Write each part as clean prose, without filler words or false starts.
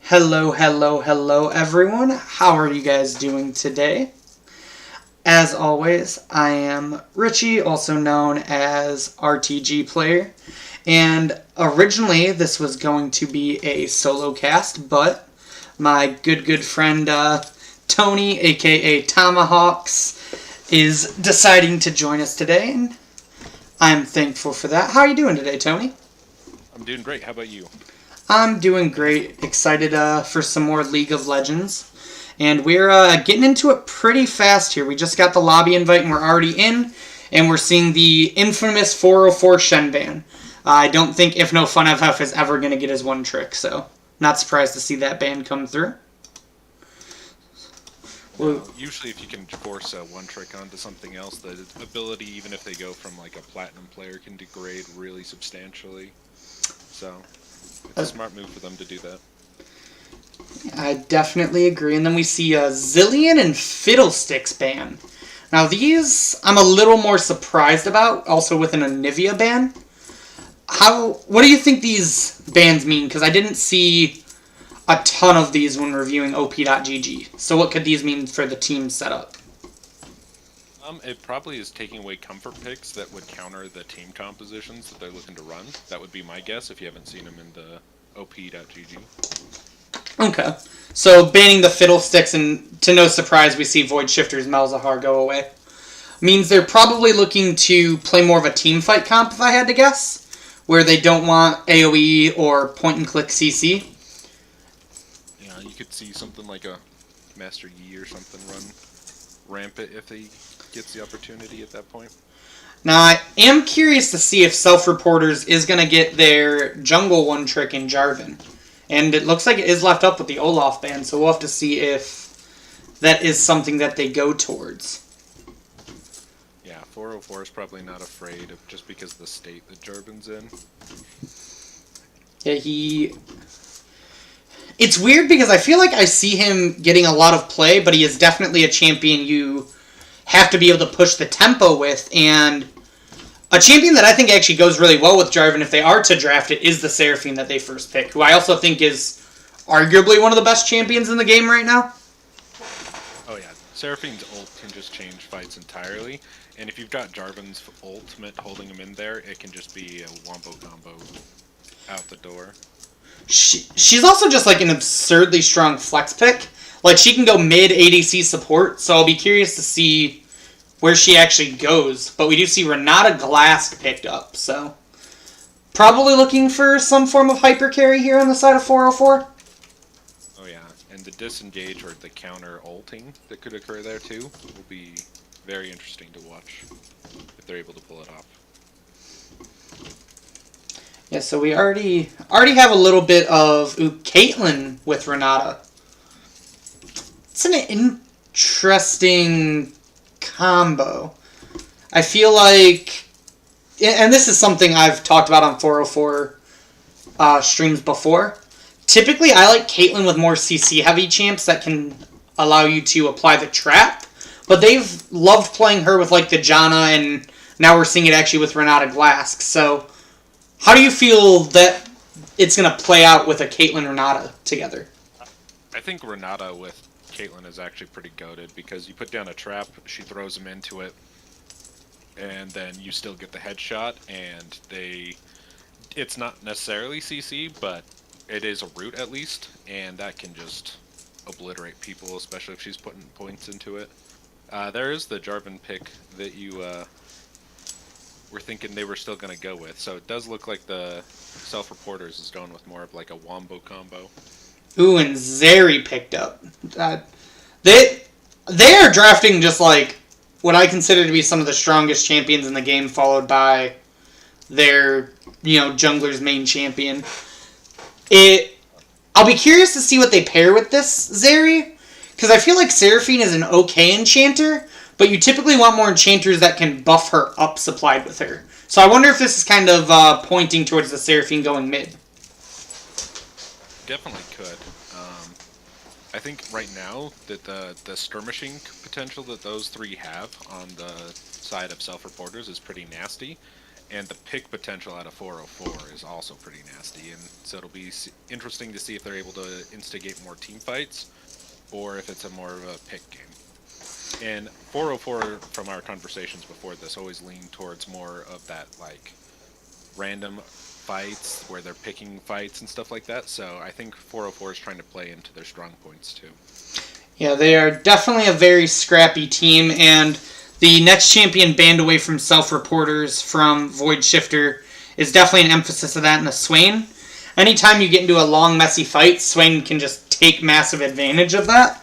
Hello, hello, hello, everyone. How are you guys doing today? As always, I am Richie, also known as RTG Player, and originally this was going to be a solo cast, but my good friend Tony, aka Tomahawks, is deciding to join us today, and I'm thankful for that. How are you doing today, Tony? I'm doing great. How about you? I'm doing great. Excited for some more League of Legends. And we're getting into it pretty fast here. We just got the lobby invite and we're already in. And we're seeing the infamous 404 Shenban. I don't think If No Fun FF is ever going to get his one trick. So, not surprised to see that ban come through. Usually if you can force a one trick onto something else, the ability, even if they go from like a platinum player, can degrade really substantially. So, it's a smart move for them to do that. I definitely agree. And then we see a Zilean and Fiddlesticks ban. Now these I'm a little more surprised about, also with an Anivia ban. What do you think these bans mean? Because I didn't see a ton of these when reviewing OP.gg. So what could these mean for the team setup? It probably is taking away comfort picks that would counter the team compositions that they're looking to run. That would be my guess if you haven't seen them in the OP.gg. Okay. So banning the Fiddlesticks, and to no surprise, we see Void Shifter's Malzahar go away. Means they're probably looking to play more of a team fight comp, if I had to guess, where they don't want AoE or point-and-click CC. Yeah, you could see something like a Master Yi or something run rampant if he gets the opportunity at that point. Now, I am curious to see if Self-Reporters is going to get their jungle one trick in Jarvan. And it looks like it is left up with the Olaf ban, so we'll have to see if that is something that they go towards. Yeah, 404 is probably not afraid of just because of the state that Jarvan's in. Yeah, It's weird because I feel like I see him getting a lot of play, but he is definitely a champion you have to be able to push the tempo with, and a champion that I think actually goes really well with Jarvan if they are to draft it is the Seraphine that they first pick, who I also think is arguably one of the best champions in the game right now. Oh yeah, Seraphine's ult can just change fights entirely, and if you've got Jarvan's ultimate holding him in there, it can just be a wombo combo out the door. She's also just like an absurdly strong flex pick. Like, she can go mid ADC support, so I'll be curious to see where she actually goes. But we do see Renata Glask picked up, so probably looking for some form of hyper carry here on the side of 404. Oh yeah, and the disengage or the counter ulting that could occur there too will be very interesting to watch if they're able to pull it off. Yeah, so we already have a little bit of Caitlyn with Renata. It's an interesting combo. I feel like, and this is something I've talked about on 404 streams before. Typically, I like Caitlyn with more CC heavy champs that can allow you to apply the trap, but they've loved playing her with like the Janna, and now we're seeing it actually with Renata Glask. So, how do you feel that it's going to play out with a Caitlyn Renata together? I think Renata with Caitlyn is actually pretty goated because you put down a trap, she throws him into it, and then you still get the headshot, and it's not necessarily CC, but it is a root at least, and that can just obliterate people, especially if she's putting points into it. There is the Jarvan pick that you were thinking they were still going to go with, so it does look like the Self-Reporters is going with more of like a wombo combo. Ooh, and Zeri picked up. They are drafting just like what I consider to be some of the strongest champions in the game, followed by their, jungler's main champion. I'll be curious to see what they pair with this Zeri, because I feel like Seraphine is an okay enchanter, but you typically want more enchanters that can buff her up supplied with her. So I wonder if this is kind of pointing towards the Seraphine going mid. Definitely could. I think right now that the skirmishing potential that those three have on the side of Self-Reporters is pretty nasty, And the pick potential out of 404 is also pretty nasty, and so it'll be interesting to see if they're able to instigate more team fights, or if it's a more of a pick game. And 404, from our conversations before this, always lean towards more of that, like, random fights where they're picking fights and stuff like that, so I think 404 is trying to play into their strong points, too. Yeah, they are definitely a very scrappy team, and the next champion banned away from self-reporters from Void Shifter is definitely an emphasis of that in the Swain. Anytime you get into a long, messy fight, Swain can just take massive advantage of that.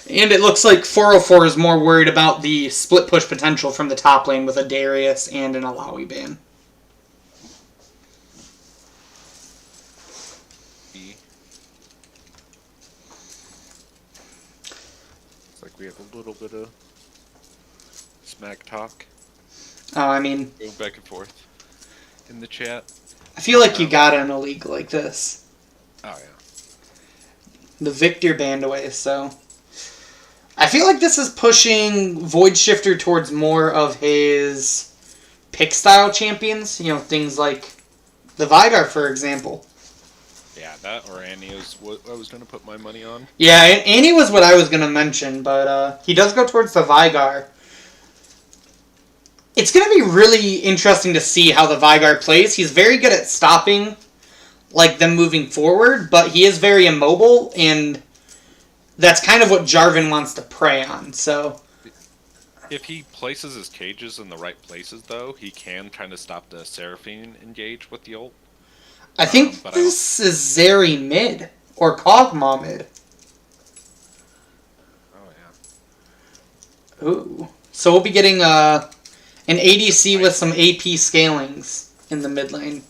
And it looks like 404 is more worried about the split push potential from the top lane with a Darius and an Alawi ban. It's like we have a little bit of smack talk. Oh, I mean, going back and forth in the chat. I feel like you got in a league like this. Oh, yeah. The Victor banned away, so I feel like this is pushing Void Shifter towards more of his pick style champions. You know, things like the Vigar, for example. Yeah, that or Annie is what I was going to put my money on. Yeah, Annie was what I was going to mention, but he does go towards the Vigar. It's going to be really interesting to see how the Vigar plays. He's very good at stopping, like, them moving forward, but he is very immobile, and that's kind of what Jarvan wants to prey on, so If he places his cages in the right places, though, he can kind of stop the Seraphine engage with the ult. I think this is Zeri mid, or Kog'Maw mid. Oh, yeah. Ooh. So we'll be getting an ADC with some AP scalings in the mid lane.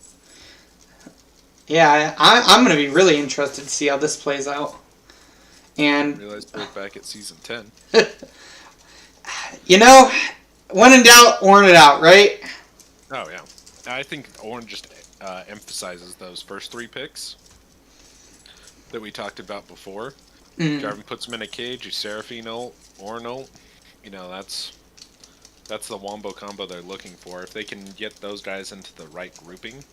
Yeah, I'm going to be really interested to see how this plays out. And I realized we're back at Season 10. You know, when in doubt, Ornn it out, right? Oh, yeah. I think Ornn just emphasizes those first 3 picks that we talked about before. Jarvan puts him in a cage, you Seraphine ult, Ornn ult. You know, that's the wombo combo they're looking for. If they can get those guys into the right grouping,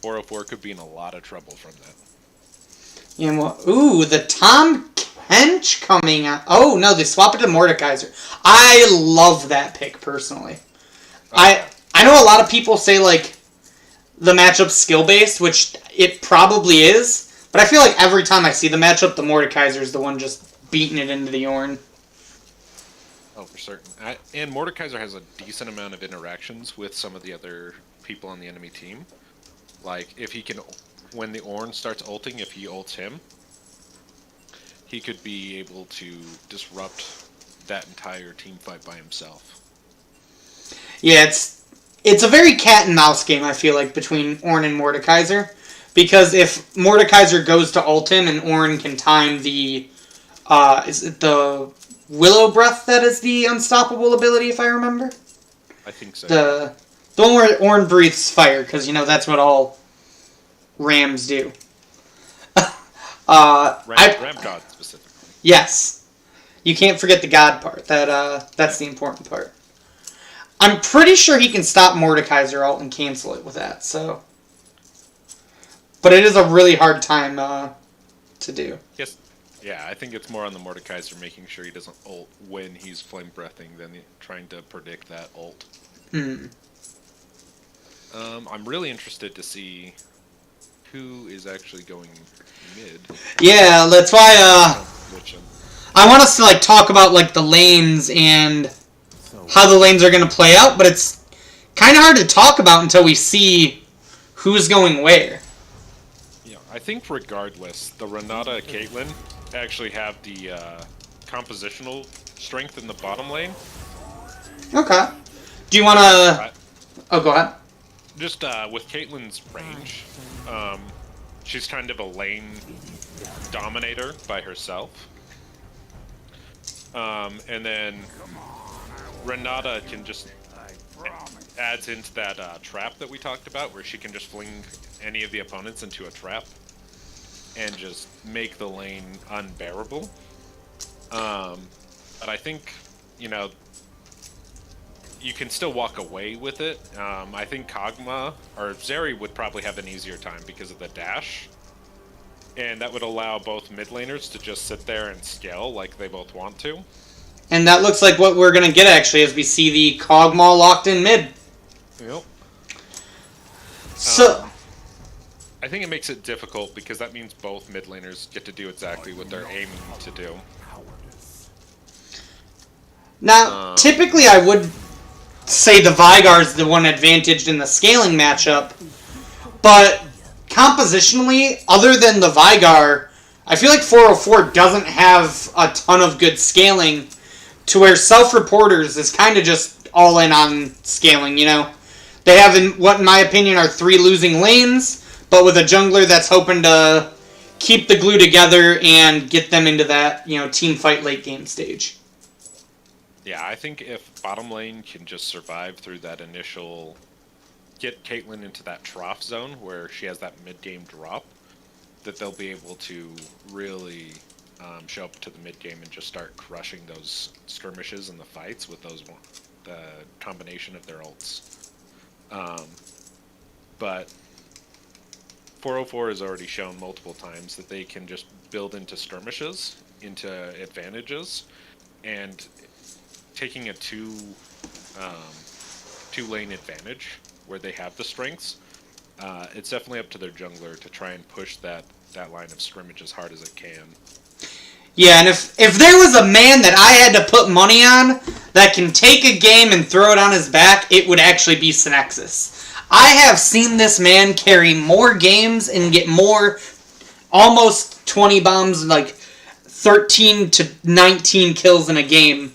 404 could be in a lot of trouble from that. Yeah, well, ooh, the Tom Kench coming out. Oh, no, they swap it to Mordekaiser. I love that pick, personally. I know a lot of people say, like, the matchup's skill-based, which it probably is, but I feel like every time I see the matchup, the Mordekaiser is the one just beating it into the Ornn. Oh, for certain. And Mordekaiser has a decent amount of interactions with some of the other people on the enemy team. Like, if he can, when the Ornn starts ulting, if he ults him, he could be able to disrupt that entire team fight by himself. Yeah, it's a very cat and mouse game, I feel like, between Ornn and Mordekaiser. Because if Mordekaiser goes to ult him and Ornn can time the is it the Willow Breath that is the unstoppable ability, if I remember? I think so. The one where Ornn breathes fire, because, you know, that's what all Rams do. Ram God, specifically. Yes. You can't forget the God part. That's the important part. I'm pretty sure he can stop Mordekaiser ult and cancel it with that, so. But it is a really hard time to do. Yes. Yeah, I think it's more on the Mordekaiser making sure he doesn't ult when he's flame breathing than trying to predict that ult. I'm really interested to see who is actually going mid. Yeah, that's why I want us to like talk about like the lanes and how the lanes are going to play out, but it's kind of hard to talk about until we see who's going where. Yeah, I think regardless, the Renata Caitlyn actually have the compositional strength in the bottom lane. Okay. Do you want to... Oh, go ahead. Just with Caitlyn's range, she's kind of a lane dominator by herself. And then Renata can just adds into that trap that we talked about, where she can just fling any of the opponents into a trap and just make the lane unbearable. But I think, you know, you can still walk away with it. I think Kog'Maw or Zeri would probably have an easier time because of the dash. And that would allow both mid laners to just sit there and scale like they both want to. And that looks like what we're going to get, actually, as we see the Kog'Maw locked in mid. Yep. So... I think it makes it difficult because that means both mid laners get to do exactly what they're aiming to do. Now, typically I would say the Veigar's the one advantaged in the scaling matchup, but compositionally, other than the Veigar, I feel like 404 doesn't have a ton of good scaling, to where Self-Reporters is kind of just all in on scaling, you know? They have, what in my opinion are 3 losing lanes, but with a jungler that's hoping to keep the glue together and get them into that, you know, team fight late game stage. Yeah, I think if bottom lane can just survive through that initial... get Caitlyn into that trough zone where she has that mid-game drop, that they'll be able to really show up to the mid-game and just start crushing those skirmishes and the fights with the combination of their ults. But 404 has already shown multiple times that they can just build into skirmishes, into advantages, and taking a two-lane advantage where they have the strengths, it's definitely up to their jungler to try and push that line of scrimmage as hard as it can. Yeah, and if there was a man that I had to put money on that can take a game and throw it on his back, it would actually be Synexus. I have seen this man carry more games and get more, almost 20 bombs, like 13 to 19 kills in a game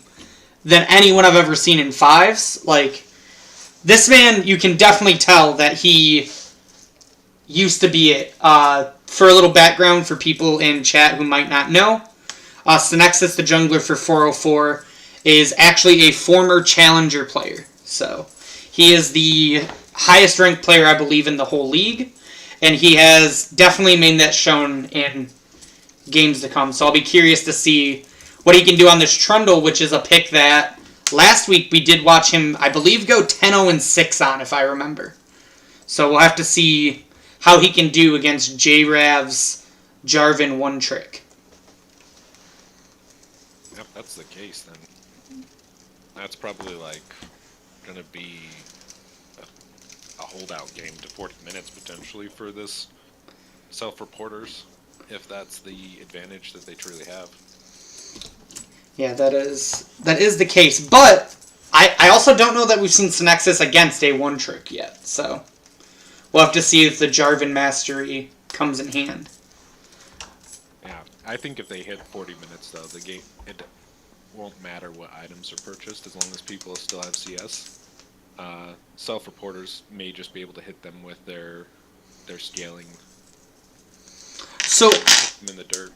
than anyone I've ever seen in 5s. Like, this man, you can definitely tell that he used to be it. For a little background for people in chat who might not know, Synexus, the jungler for 404, is actually a former Challenger player. So, he is the highest ranked player, I believe, in the whole league, and he has definitely made that shown in games to come. So I'll be curious to see what he can do on this Trundle, which is a pick that last week we did watch him, I believe, go 10-0-6 on, if I remember. So we'll have to see how he can do against J-Rav's Jarvan one trick. Yep, that's the case then. That's probably like going to be a holdout game to 40 minutes potentially for this Self-Reporters, if that's the advantage that they truly have. Yeah, that is the case. But I also don't know that we've seen Synexus against a one trick yet. So we'll have to see if the Jarvan mastery comes in hand. Yeah, I think if they hit 40 minutes though, the game, it won't matter what items are purchased as long as people still have CS. Self-Reporters may just be able to hit them with their scaling. So them in the dirt.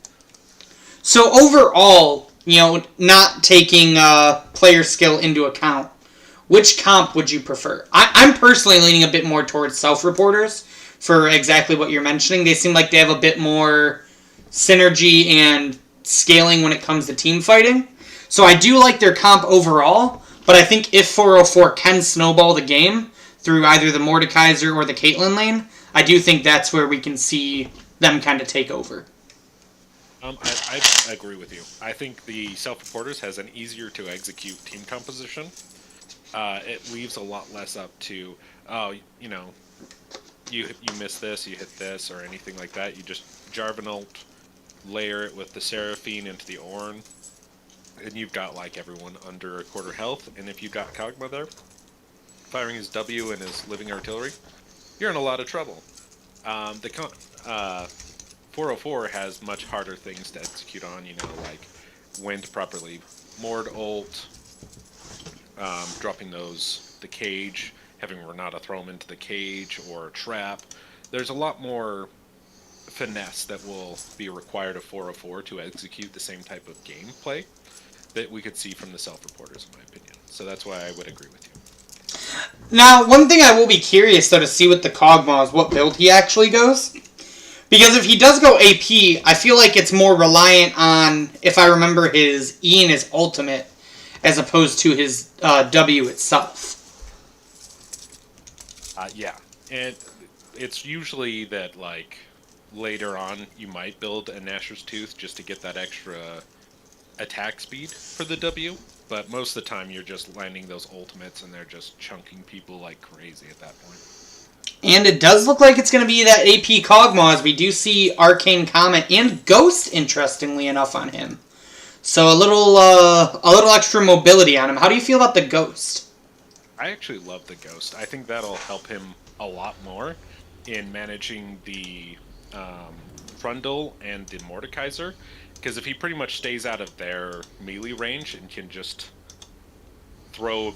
So overall, you know, not taking player skill into account, which comp would you prefer? I'm personally leaning a bit more towards Self-Reporters for exactly what you're mentioning. They seem like they have a bit more synergy and scaling when it comes to team fighting. So I do like their comp overall, but I think if 404 can snowball the game through either the Mordekaiser or the Caitlyn lane, I do think that's where we can see them kind of take over. I agree with you. I think the Self-Reporters has an easier to execute team composition. It leaves a lot less up to, you know, you miss this, you hit this, or anything like that. You just Jarvan ult, layer it with the Seraphine into the Ornn, and you've got like everyone under a quarter health. And if you got Kog'Maw there, firing his W and his living artillery, you're in a lot of trouble. 404 has much harder things to execute on, you know, like when to properly Mord ult, dropping the cage, having Renata throw him into the cage or a trap. There's a lot more finesse that will be required of 404 to execute the same type of gameplay that we could see from the Self-Reporters, in my opinion. So that's why I would agree with you. Now, one thing I will be curious, though, to see with the Kog'Maw is what build he actually goes. Because if he does go AP, I feel like it's more reliant on, if I remember his E and his ultimate, as opposed to his W itself. Yeah, and it's usually that, like, later on you might build a Gnasher's Tooth just to get that extra attack speed for the W, but most of the time you're just landing those ultimates and they're just chunking people like crazy at that point. And it does look like it's going to be that AP Kog'Maw, as we do see Arcane Comet and Ghost, interestingly enough, on him. So a little extra mobility on him. How do you feel about the Ghost? I actually love the Ghost. I think that'll help him a lot more in managing the Frundle and the Mordekaiser, because if he pretty much stays out of their melee range and can just throw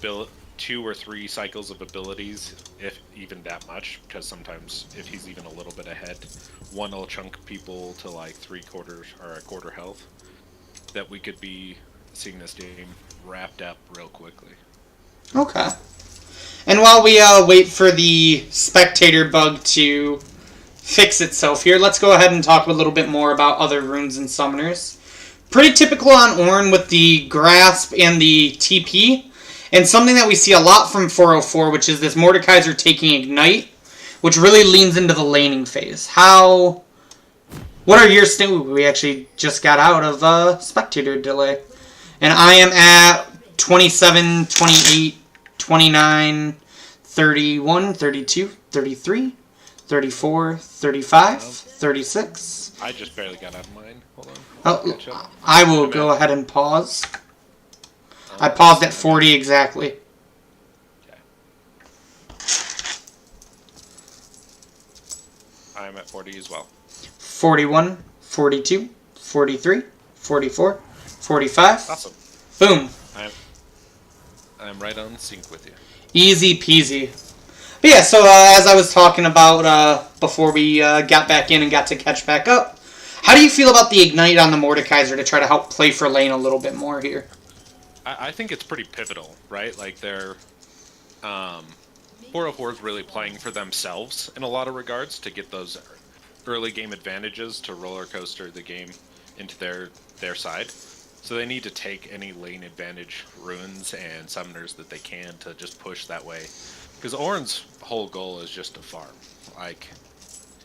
2 or 3 cycles of abilities, if even that much, because sometimes if he's even a little bit ahead, one will chunk people to like 3/4 or a quarter health, that we could be seeing this game wrapped up real quickly. Okay. And while we wait for the spectator bug to fix itself here, let's go ahead and talk a little bit more about other runes and summoners. Pretty typical on Ornn with the Grasp and the TP, and something that we see a lot from 404, which is this Mordekaiser taking Ignite, which really leans into the laning phase. What are your we actually just got out of spectator delay. And I am at 27, 28, 29, 31, 32, 33, 34, 35, 36. I just barely got out of mine. Hold on. Oh, I will go ahead and pause. I paused at 40 exactly. Okay. I'm at 40 as well. 41, 42, 43, 44, 45. Awesome. Boom. I'm right on sync with you. Easy peasy. But yeah, so as I was talking about before we got back in and got to catch back up, how do you feel about the Ignite on the Mordekaiser to try to help play for lane a little bit more here? I think it's pretty pivotal, right? Like, they're 404 is really playing for themselves in a lot of regards to get those early game advantages to roller coaster the game into their side. So they need to take any lane advantage runes and summoners that they can to just push that way. Because Ornn's whole goal is just to farm. Like,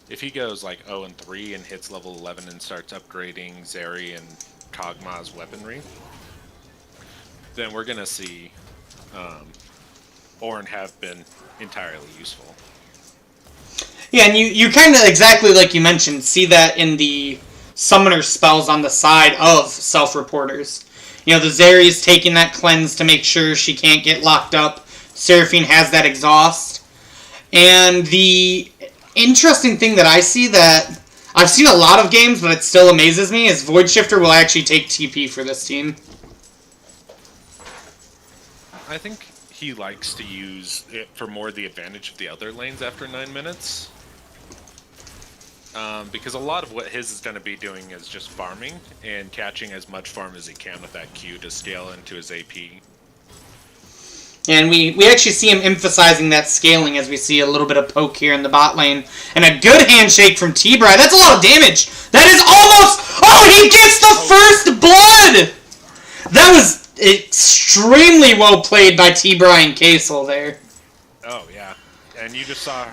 if he goes like 0-3 and hits level 11 and starts upgrading Zeri and Kog'Maw's weaponry, then we're going to see Ornn have been entirely useful. Yeah, and you kind of, exactly like you mentioned, see that in the summoner spells on the side of self-reporters. You know, the Zeri's taking that cleanse to make sure she can't get locked up. Seraphine has that exhaust. And the interesting thing that I see that I've seen a lot of games, but it still amazes me, is Void Shifter will actually take TP for this team. I think he likes to use it for more the advantage of the other lanes after 9 minutes. Because a lot of what his is going to be doing is just farming and catching as much farm as he can with that Q to scale into his AP. And we actually see him emphasizing that scaling as we see a little bit of poke here in the bot lane. And a good handshake from T-Bry. That's a lot of damage. That is almost... Oh, he gets the first blood! That was extremely well played by T-Bry and Kaysel there. Oh, yeah. And you just saw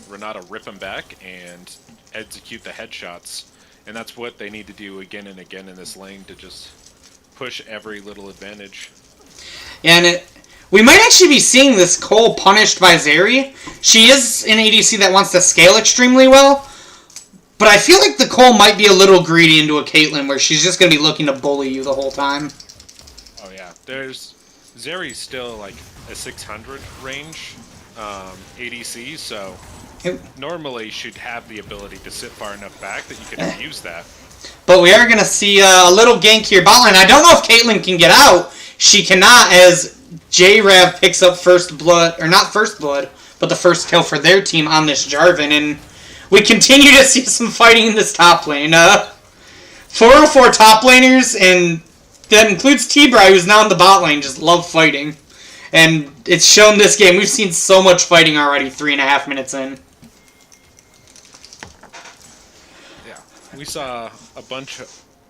Renata rip him back and execute the headshots. And that's what they need to do again and again in this lane to just push every little advantage. And we might actually be seeing this Cole punished by Zeri. She is an ADC that wants to scale extremely well. But I feel like the Cole might be a little greedy into a Caitlyn where she's just going to be looking to bully you the whole time. Oh yeah, Zeri's still like a 600 range ADC, so normally should have the ability to sit far enough back that you can use that. But we are going to see a little gank here bot lane. I don't know if Caitlyn can get out. She cannot, as J-Rav picks up first blood, or not first blood, but the first kill for their team on this Jarvan. And we continue to see some fighting in this top lane. 404 top laners, and that includes T-Bry, who's now in the bot lane, just love fighting. And it's shown this game. We've seen so much fighting already, 3.5 minutes in. Yeah, we saw a bunch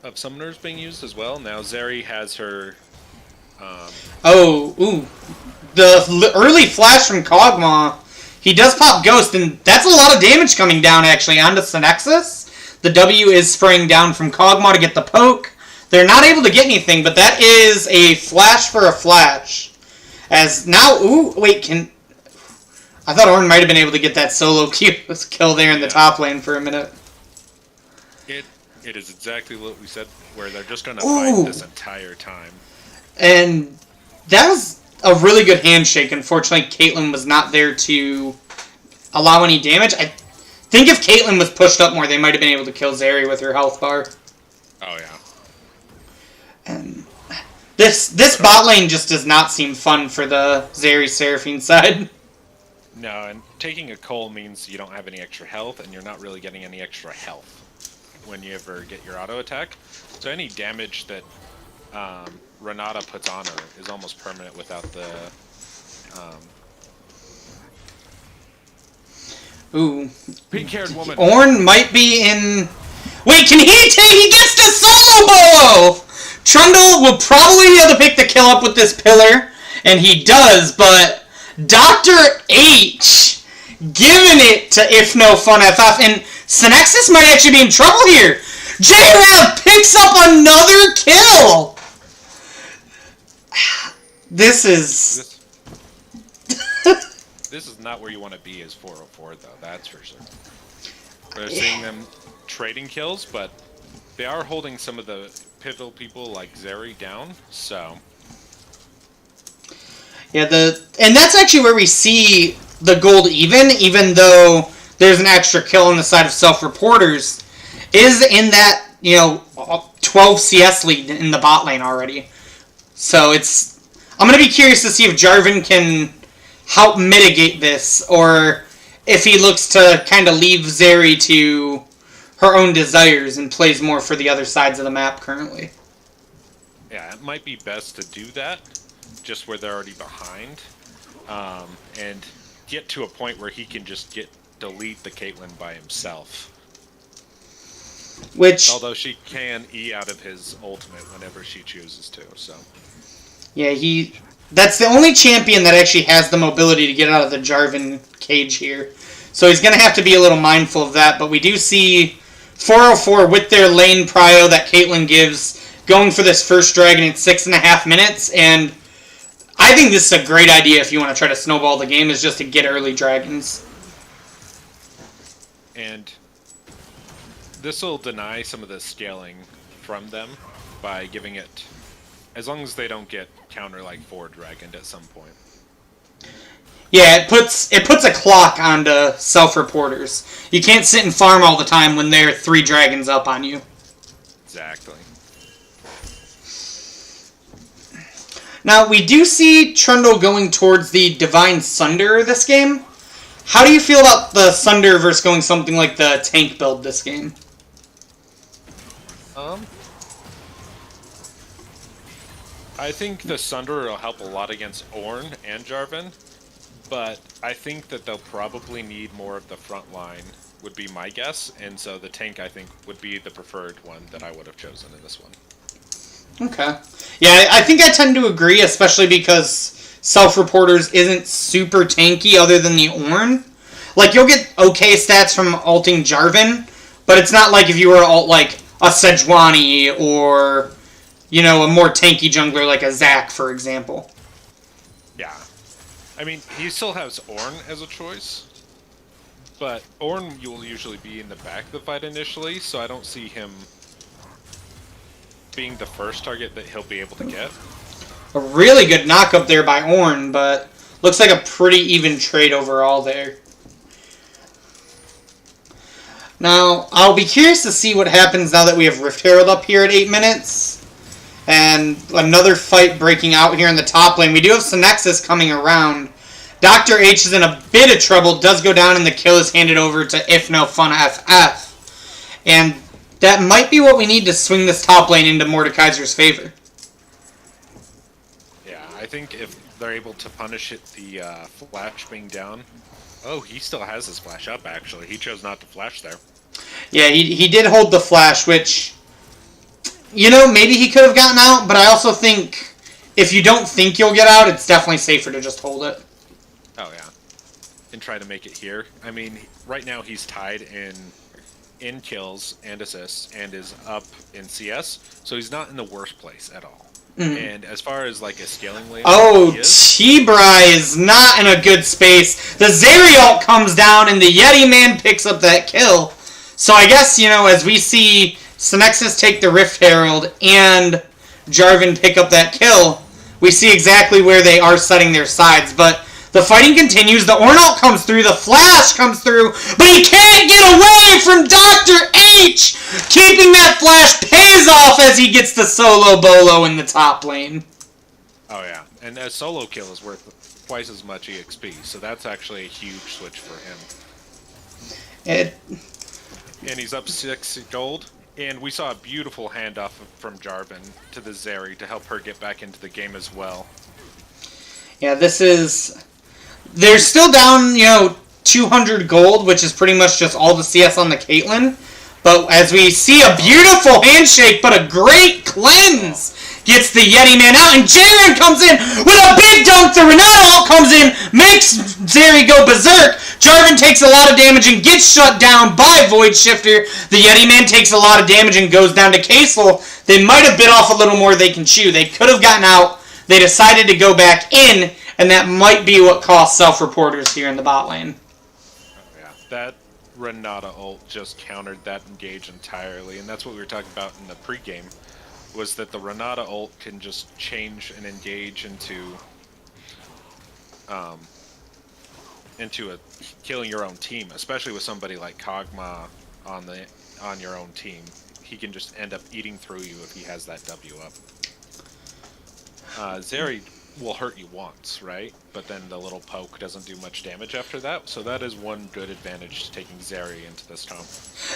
of summoners being used as well. Now Zeri has her. The early flash from Kog'Maw. He does pop Ghost, and that's a lot of damage coming down, actually, onto Synexus. The W is spraying down from Kog'Maw to get the poke. They're not able to get anything, but that is a flash for a flash. As now, I thought Ornn might have been able to get that solo kill there in the top lane for a minute. It is exactly what we said, where they're just going to fight this entire time. And that was a really good handshake. Unfortunately, Caitlyn was not there to allow any damage. I think if Caitlyn was pushed up more, they might have been able to kill Zeri with her health bar. Oh, yeah. And this bot lane just does not seem fun for the Zeri Seraphine side. No, and taking a Cole means you don't have any extra health, and you're not really getting any extra health when you ever get your auto attack. So any damage that Renata puts on her is almost permanent without the... pink-haired woman. Ornn might be in... Wait, can he take... He gets the solo bolo! Trundle will probably be able to pick the kill up with this pillar, and he does, but Dr. H giving it to If No Fun FF, and Synexus might actually be in trouble here. JRAV picks up another kill! This is not where you want to be as 404, though, that's for sure. We're seeing them trading kills, but they are holding some of the pivotal people like Zeri down, so... Yeah, and that's actually where we see the gold even though there's an extra kill on the side of self-reporters, is in that, 12 CS lead in the bot lane already. So I'm going to be curious to see if Jarvan can help mitigate this, or if he looks to kind of leave Zeri to her own desires and plays more for the other sides of the map currently. Yeah, it might be best to do that, just where they're already behind, and get to a point where he can just delete the Caitlyn by himself. Although she can E out of his ultimate whenever she chooses to, so... Yeah, that's the only champion that actually has the mobility to get out of the Jarvan cage here. So he's going to have to be a little mindful of that, but we do see 404 with their lane prio that Caitlyn gives, going for this first dragon in 6.5 minutes, and I think this is a great idea if you want to try to snowball the game, is just to get early dragons. And this will deny some of the scaling from them by giving it, as long as they don't get counter like 4 dragoned at some point. Yeah, it puts a clock onto self-reporters. You can't sit and farm all the time when they're 3 dragons up on you. Exactly. Now, we do see Trundle going towards the Divine Sunder this game. How do you feel about the Sunder versus going something like the tank build this game? I think the Sunder will help a lot against Ornn and Jarvan, but I think that they'll probably need more of the front line, would be my guess, and so the tank, I think, would be the preferred one that I would have chosen in this one. Okay. Yeah, I think I tend to agree, especially because self-reporters isn't super tanky other than the Ornn. Like, you'll get okay stats from ulting Jarvan, but it's not like if you were to ult, like, a Sejuani or, a more tanky jungler like a Zac, for example. Yeah. I mean, he still has Ornn as a choice, but Ornn will usually be in the back of the fight initially, so I don't see him being the first target that he'll be able to get. A really good knock up there by Ornn, but looks like a pretty even trade overall there. Now, I'll be curious to see what happens now that we have Rift Herald up here at 8 minutes. And another fight breaking out here in the top lane. We do have Synexus coming around. Dr. H is in a bit of trouble, does go down, and the kill is handed over to If No Fun FF. And that might be what we need to swing this top lane into Mordekaiser's favor. Yeah, I think if they're able to punish it, the flash being down. Oh, he still has his flash up, actually. He chose not to flash there. Yeah, he did hold the flash, which maybe he could have gotten out, but I also think if you don't think you'll get out, it's definitely safer to just hold it. Oh, yeah. And try to make it here. I mean, right now he's tied in kills and assists and is up in CS, so he's not in the worst place at all. And as far as like a scaling layout, T-Bry is not in a good space. The Zeri ult comes down and the Yeti man picks up that kill. So I guess, as we see Synexus take the Rift Herald and Jarvan pick up that kill, we see exactly where they are setting their sides. But the fighting continues. The Ornalt comes through. The Flash comes through. But he can't get away from Dr. H! Keeping that Flash pays off as he gets the solo bolo in the top lane. Oh, yeah. And a solo kill is worth twice as much EXP. So that's actually a huge switch for him. And he's up 6 gold. And we saw a beautiful handoff from Jarvan to the Zeri to help her get back into the game as well. Yeah, they're still down, 200 gold, which is pretty much just all the CS on the Caitlyn. But as we see a beautiful handshake, but a great cleanse gets the Yeti man out, and Jaren comes in with a big dunk. The Renata comes in, makes Zeri go berserk. Jarvan takes a lot of damage and gets shut down by Void Shifter. The Yeti man takes a lot of damage and goes down to Kaysel. They might have bit off a little more they can chew. They could have gotten out. They decided to go back in, and that might be what cost self-reporters here in the bot lane. Oh, yeah, that Renata ult just countered that engage entirely, and that's what we were talking about in the pregame, was that the Renata ult can just change an engage into a killing your own team, especially with somebody like Kog'Maw on your own team. He can just end up eating through you if he has that W up. Zeri will hurt you once, right? But then the little poke doesn't do much damage after that, so that is one good advantage to taking Zeri into this comp.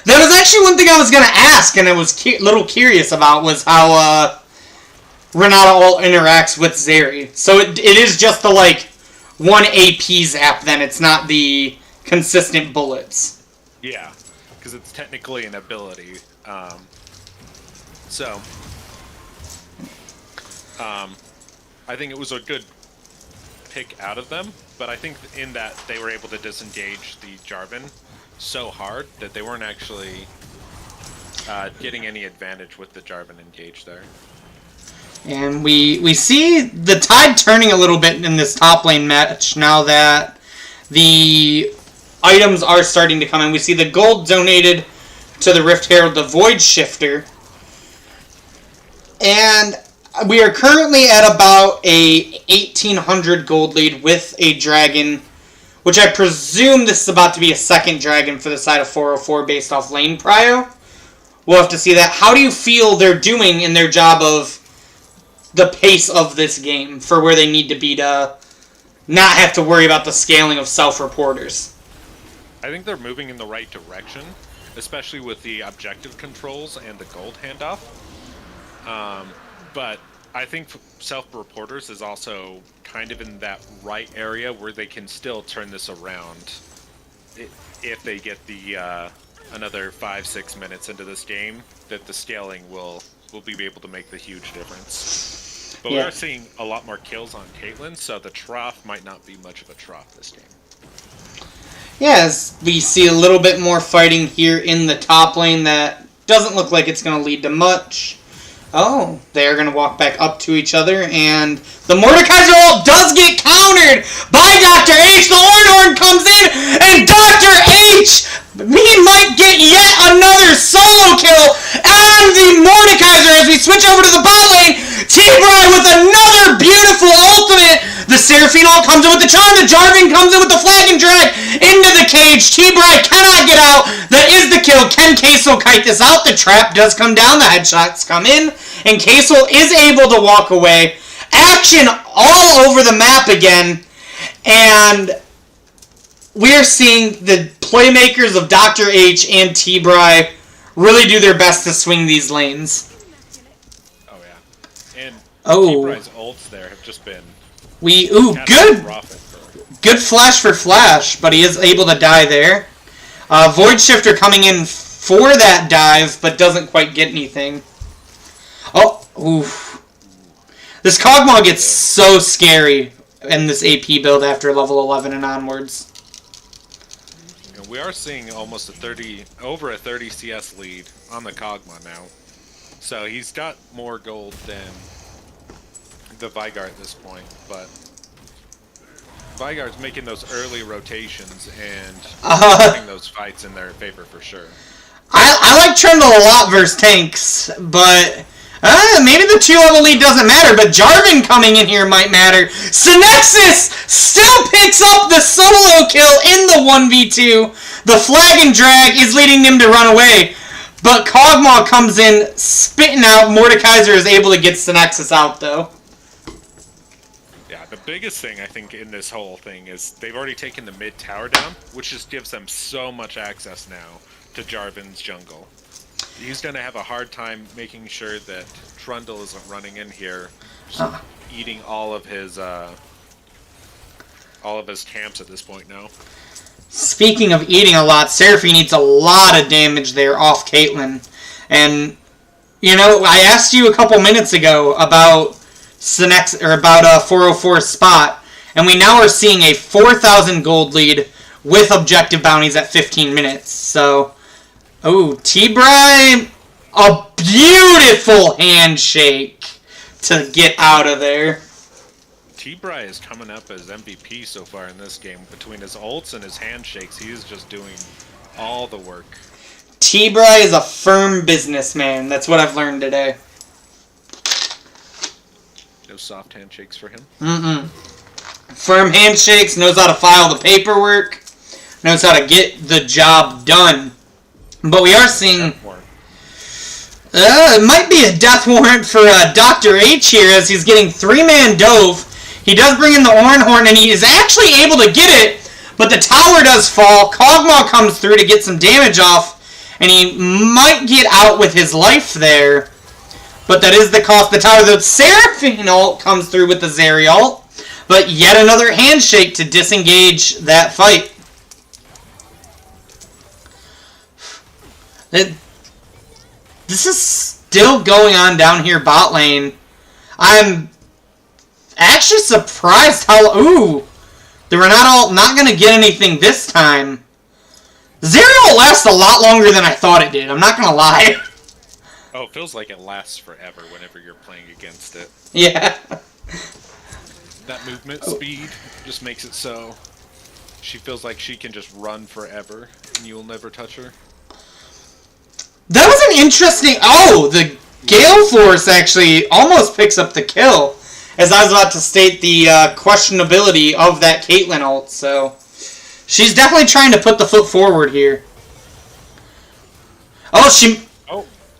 That was actually one thing I was going to ask, and I was a little curious about, was how Renata ult interacts with Zeri. So it is just the, 1 AP zap, then. It's not the consistent bullets. Yeah, because it's technically an ability. I think it was a good pick out of them, but I think in that they were able to disengage the Jarvan so hard that they weren't actually getting any advantage with the Jarvan engage there. And we see the tide turning a little bit in this top lane match now that the items are starting to come in. We see the gold donated to the Rift Herald, the Void Shifter. And we are currently at about a 1,800 gold lead with a dragon, which I presume this is about to be a second dragon for the side of 404 based off lane prio. We'll have to see that. How do you feel they're doing in their job of the pace of this game for where they need to be to not have to worry about the scaling of self-reporters? I think they're moving in the right direction, especially with the objective controls and the gold handoff. But I think self-reporters is also kind of in that right area where they can still turn this around if they get the another 5-6 minutes into this game, that the scaling will be able to make the huge difference. But we are seeing a lot more kills on Caitlyn, so the trough might not be much of a trough this game. Yes, we see a little bit more fighting here in the top lane that doesn't look like it's going to lead to much. Oh, they're going to walk back up to each other, and the Mordekaiser ult does get countered by Dr. H. The Ornhorn comes in, and Dr. H, he might get yet another solo kill, and the Mordekaiser, as we switch over to the bot lane, T-Bry with another beautiful ultimate. The Seraphine ult comes in with the charm, the Jarvan comes in with the flag and drag into the cage. T-Bry cannot get out. That is the kill. Can Kaysel kite this out? The trap does come down, the headshots come in, and Kaysel is able to walk away. Action all over the map again, and we're seeing the playmakers of Dr. H and T-Bry really do their best to swing these lanes. Oh, yeah. And T-Bry's ults there have just been... Good flash for Flash, but he is able to die there. Void Shifter coming in for that dive, but doesn't quite get anything. Oh, oof. This Kog'Maw gets so scary in this AP build after level 11 and onwards. We are seeing almost over a 30 CS lead on the Kog'Maw now. So he's got more gold than the Veigar at this point, but Veigar's making those early rotations and putting those fights in their favor for sure. I like Trundle a lot versus tanks, but maybe the 2-level lead doesn't matter, but Jarvan coming in here might matter. Synexus still picks up the solo kill in the 1v2. The flag and drag is leading him to run away, but Kog'Maw comes in spitting out. Mordekaiser is able to get Synexus out, though. Yeah, the biggest thing I think in this whole thing is they've already taken the mid tower down, which just gives them so much access now to Jarvan's jungle. He's going to have a hard time making sure that Trundle isn't running in here, eating all of his camps at this point now. Speaking of eating a lot, Seraphine eats a lot of damage there off Caitlyn. And, you know, I asked you a couple minutes ago about about a 404 spot, and we now are seeing a 4,000 gold lead with objective bounties at 15 minutes. So, T-Bry, a beautiful handshake to get out of there. T-Bry is coming up as MVP so far in this game. Between his ults and his handshakes, he is just doing all the work. T-Bry is a firm businessman. That's what I've learned today. No soft handshakes for him? Firm handshakes, knows how to file the paperwork, knows how to get the job done. But we are seeing... it might be a death warrant for Dr. H here as he's getting 3-man dove. He does bring in the Ornhorn, and he is actually able to get it, but the tower does fall. Kog'Maw comes through to get some damage off, and he might get out with his life there. But that is the cost. The tower, the Seraphine ult comes through with the Zeri ult, but yet another handshake to disengage that fight. This is still going on down here bot lane. I'm actually surprised how... the Renata not going to get anything this time. Zeri ult lasts a lot longer than I thought it did. I'm not going to lie. Oh, it feels like it lasts forever whenever you're playing against it. Yeah. That movement speed just makes it so she feels like she can just run forever and you'll never touch her. That was an interesting... the Gale Force actually almost picks up the kill. As I was about to state the questionability of that Caitlyn ult, so... She's definitely trying to put the foot forward here.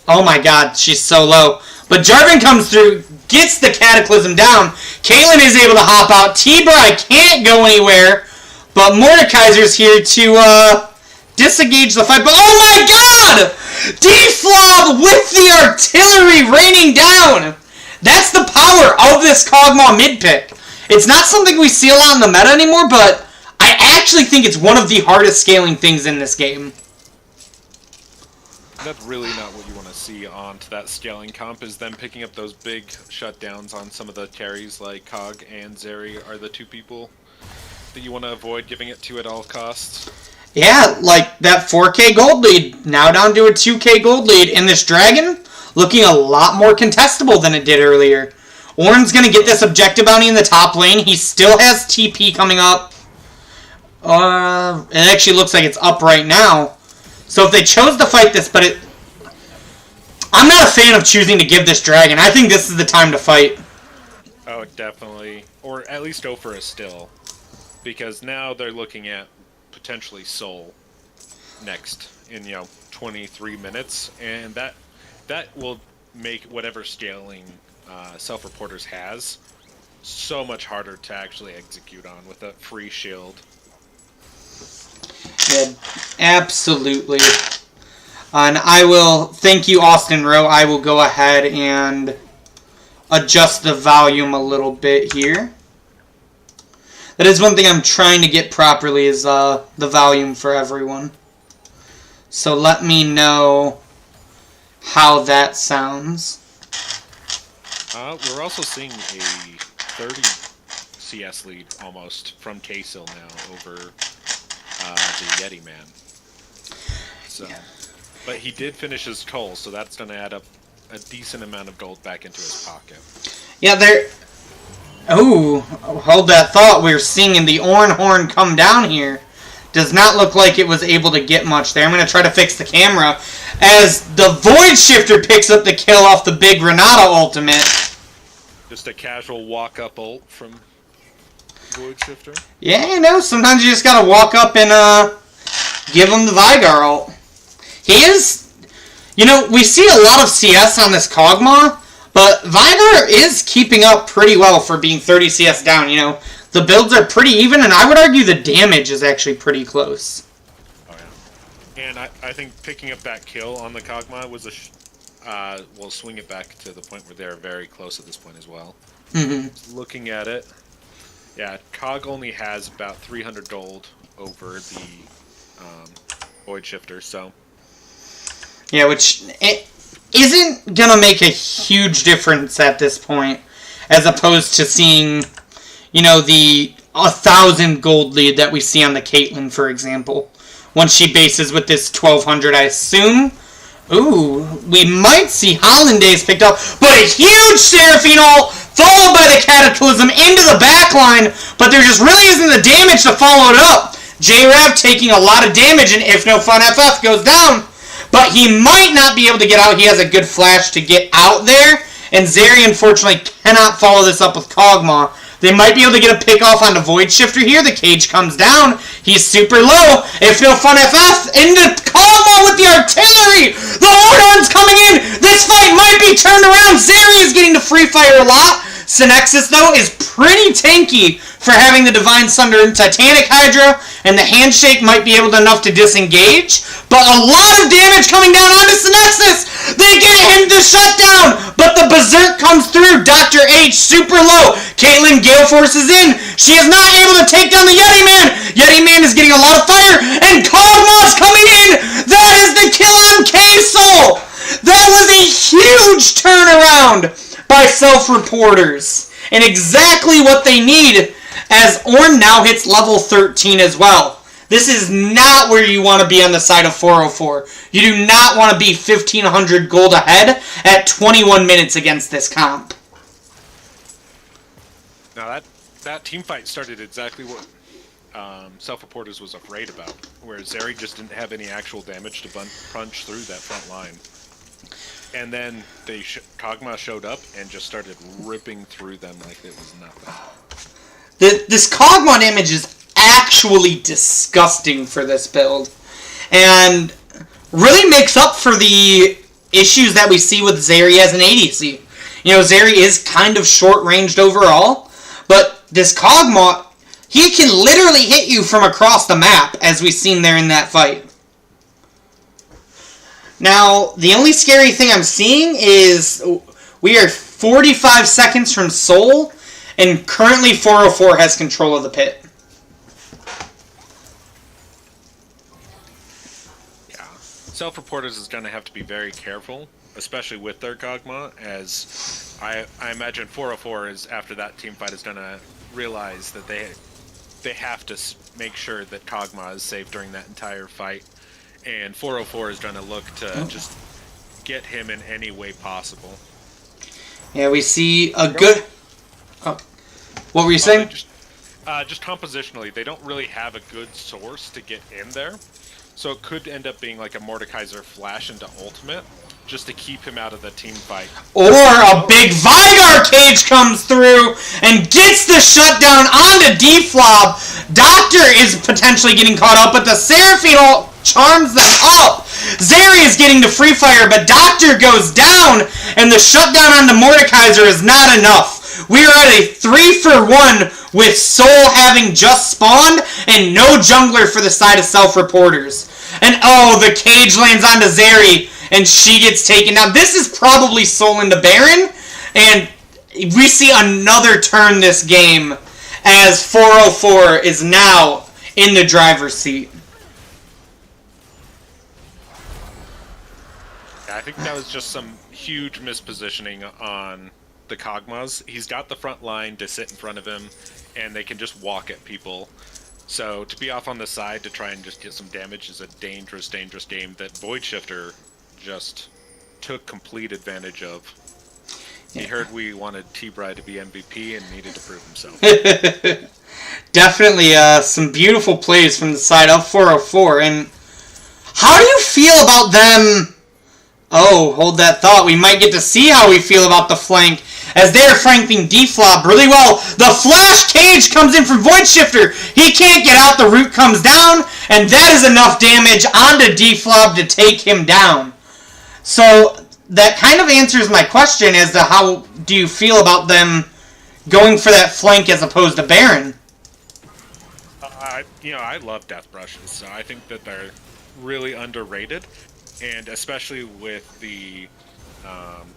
Oh my god, she's so low. But Jarvan comes through, gets the Cataclysm down. Caitlyn is able to hop out. T-Bry can't go anywhere. But Mordekaiser's here to disengage the fight. But oh my god! D-Flob with the artillery raining down! That's the power of this Kog'Maw mid pick. It's not something we see a lot in the meta anymore, but I actually think it's one of the hardest scaling things in this game. That's really not what you want to see onto that scaling comp, is them picking up those big shutdowns on some of the carries like Kog and Zeri are the two people that you want to avoid giving it to at all costs. Yeah, like that 4k gold lead, now down to a 2k gold lead, and this dragon looking a lot more contestable than it did earlier. Ornn's going to get this objective bounty in the top lane. He still has TP coming up. It actually looks like it's up right now. So if they chose to fight this, but I'm not a fan of choosing to give this dragon. I think this is the time to fight. Oh, definitely. Or at least go for a still. Because now they're looking at potentially Soul next in, 23 minutes. And that will make whatever scaling Self-Reporters has so much harder to actually execute on with a free shield. Yeah, absolutely. And I will, thank you, Austin Rowe. I will go ahead and adjust the volume a little bit here. That is one thing I'm trying to get properly is the volume for everyone. So let me know how that sounds. We're also seeing a 30 CS lead almost from K-Sil now over the Yeti Man. So, Yeah. but he did finish his toll, so that's going to add up a decent amount of gold back into his pocket. Yeah, there... Oh, hold that thought. We're seeing the Orn Horn come down here. Does not look like it was able to get much there. I'm going to try to fix the camera as the Void Shifter picks up the kill off the big Renata ultimate. Just a casual walk-up ult from Void Shifter. Yeah, you know, sometimes you just got to walk up and give him the Vygar ult. He is... You know, we see a lot of CS on this Kog'Maw, but Vygar is keeping up pretty well for being 30 CS down, you know. The builds are pretty even, and I would argue the damage is actually pretty close. Oh, yeah. And I think picking up that kill on the Kog'Maw was will swing it back to the point where they're very close at this point as well. Mm-hmm. Looking at it, yeah, Cog only has about 300 gold over the Void Shifter, so... Yeah, which it isn't going to make a huge difference at this point, as opposed to seeing... You know, the 1,000 gold lead that we see on the Caitlyn, for example. Once she bases with this 1,200, I assume. Ooh, we might see Hollandaise picked up. But a huge Seraphine ult, followed by the Cataclysm into the backline. But there just really isn't the damage to follow it up. J-Rav taking a lot of damage, and If No Fun FF goes down. But he might not be able to get out. He has a good flash to get out there. And Zeri, unfortunately, cannot follow this up with Kog'Maw. They might be able to get a pick off on the Void Shifter here. The cage comes down. He's super low. If No Fun FF into Kog'Maw with the artillery. The Ordon's coming in. This fight might be turned around. Zeri is getting to free fire a lot. Synexus, though, is pretty tanky for having the Divine Sunder and Titanic Hydra, and the Handshake might be able to enough to disengage, but a lot of damage coming down onto Synexus! They get him to shut down, but the Berserk comes through. Dr. H, super low. Caitlyn Gale Force is in. She is not able to take down the Yeti Man. Yeti Man is getting a lot of fire, and Kog'Maw's coming in! That is the kill on K-Soul! That was a huge turnaround by self-reporters, and exactly what they need, as Ornn now hits level 13 as well. This is not where you want to be on the side of 404. You do not want to be 1,500 gold ahead at 21 minutes against this comp. Now that team fight started exactly what Self-Reporters was afraid about, where Zeri just didn't have any actual damage to punch through that front line. And then Kog'Maw showed up and just started ripping through them like it was nothing. This Kog'Maw damage is actually disgusting for this build. And really makes up for the issues that we see with Zeri as an ADC. You know, Zeri is kind of short-ranged overall, but this Kog'Maw, he can literally hit you from across the map, as we've seen there in that fight. Now, the only scary thing I'm seeing is we are 45 seconds from Soul, and currently 404 has control of the pit. Yeah. Self-Reporters is going to have to be very careful, especially with their Kog'Maw, as I imagine 404 is, after that team fight, is going to realize that they have to make sure that Kog'Maw is safe during that entire fight. And 404 is going to look to just get him in any way possible. Yeah, we see a good... Oh. What were you saying? Just compositionally, they don't really have a good source to get in there. So it could end up being like a Mordekaiser flash into ultimate, just to keep him out of the team fight. Or a big Vygar cage comes through and gets the shutdown onto D-Flob. Doctor is potentially getting caught up, but the Seraphine ult charms them up. Zeri is getting to free fire, but Doctor goes down, and the shutdown onto Mordekaiser is not enough. We are at a 3-for-1 with Soul having just spawned and no jungler for the side of self-reporters. And oh, the cage lands onto Zeri, and she gets taken down. This is probably Soul into Baron, and we see another turn this game as 404 is now in the driver's seat. Yeah, I think that was just some huge mispositioning on the Kog'Maws, he's got the front line to sit in front of him, and they can just walk at people. So to be off on the side to try and just get some damage is a dangerous, dangerous game that Void Shifter just took complete advantage of. He heard we wanted T-Bry to be MVP and needed to prove himself. Definitely some beautiful plays from the side of 404. And how do you feel about them? Oh, hold that thought. We might get to see how we feel about the flank as they're flanking D-Flop really well. The Flash Cage comes in from Void Shifter. He can't get out. The root comes down, and that is enough damage onto D-Flop to take him down. So that kind of answers my question as to how do you feel about them going for that flank as opposed to Baron. I love Death Brushes, so I think that they're really underrated, and especially with the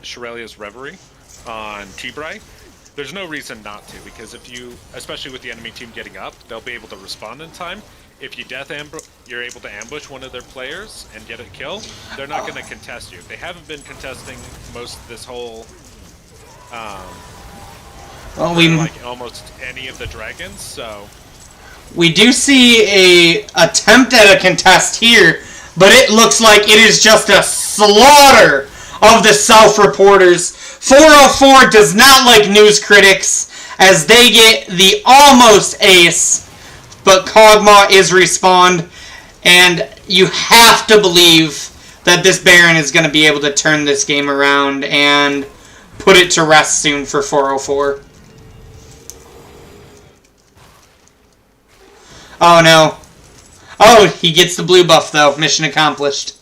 Shurelya's Reverie on T-Bry, there's no reason not to, because if you, especially with the enemy team getting up, they'll be able to respond in time. If you you're able to ambush one of their players and get a kill, they're not going to contest you. They haven't been contesting most of this whole, like almost any of the dragons. So we do see a attempt at a contest here, but it looks like it is just a slaughter of the self-reporters. 404 does not like news critics as they get the almost ace. But Kog'Maw is respawned, and you have to believe that this Baron is going to be able to turn this game around and put it to rest soon for 404. Oh no. Oh, he gets the blue buff though. Mission accomplished.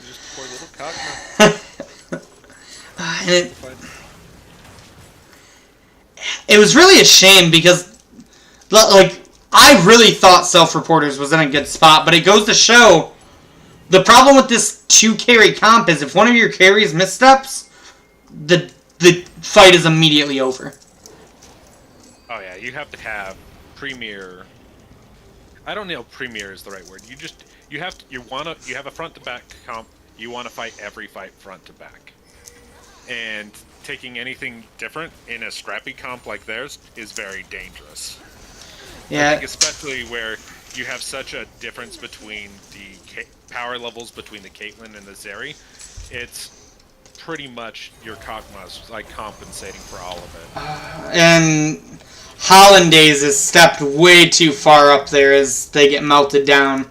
Just poor little Kog'Maw. It was really a shame because I really thought Self-Reporters was in a good spot, but it goes to show the problem with this 2-carry comp is if one of your carries missteps, the fight is immediately over. Oh yeah, you have to have Premier. I don't know if Premier is the right word. You have a front to back comp. You want to fight every fight front to back, and taking anything different in a scrappy comp like theirs is very dangerous. Yeah. I think especially where you have such a difference between the power levels between the Caitlyn and the Zeri, it's pretty much your Kog'Maw's like compensating for all of it. And Hollandaise has stepped way too far up there as they get melted down.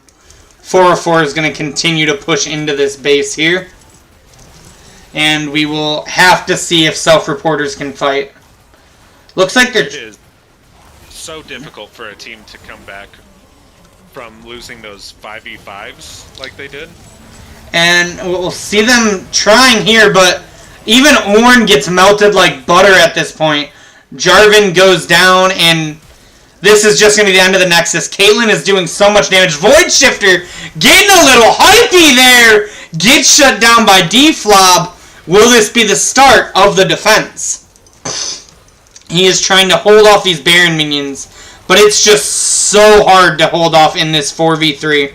404 is going to continue to push into this base here. And we will have to see if Self-Reporters can fight. Looks like they're... It is so difficult for a team to come back from losing those 5v5s like they did. And we'll see them trying here, but even Ornn gets melted like butter at this point. Jarvan goes down, and this is just going to be the end of the Nexus. Caitlyn is doing so much damage. Void Shifter getting a little hypey there. Gets shut down by D-Flob. Will this be the start of the defense? He is trying to hold off these Baron minions, but it's just so hard to hold off in this 4v3,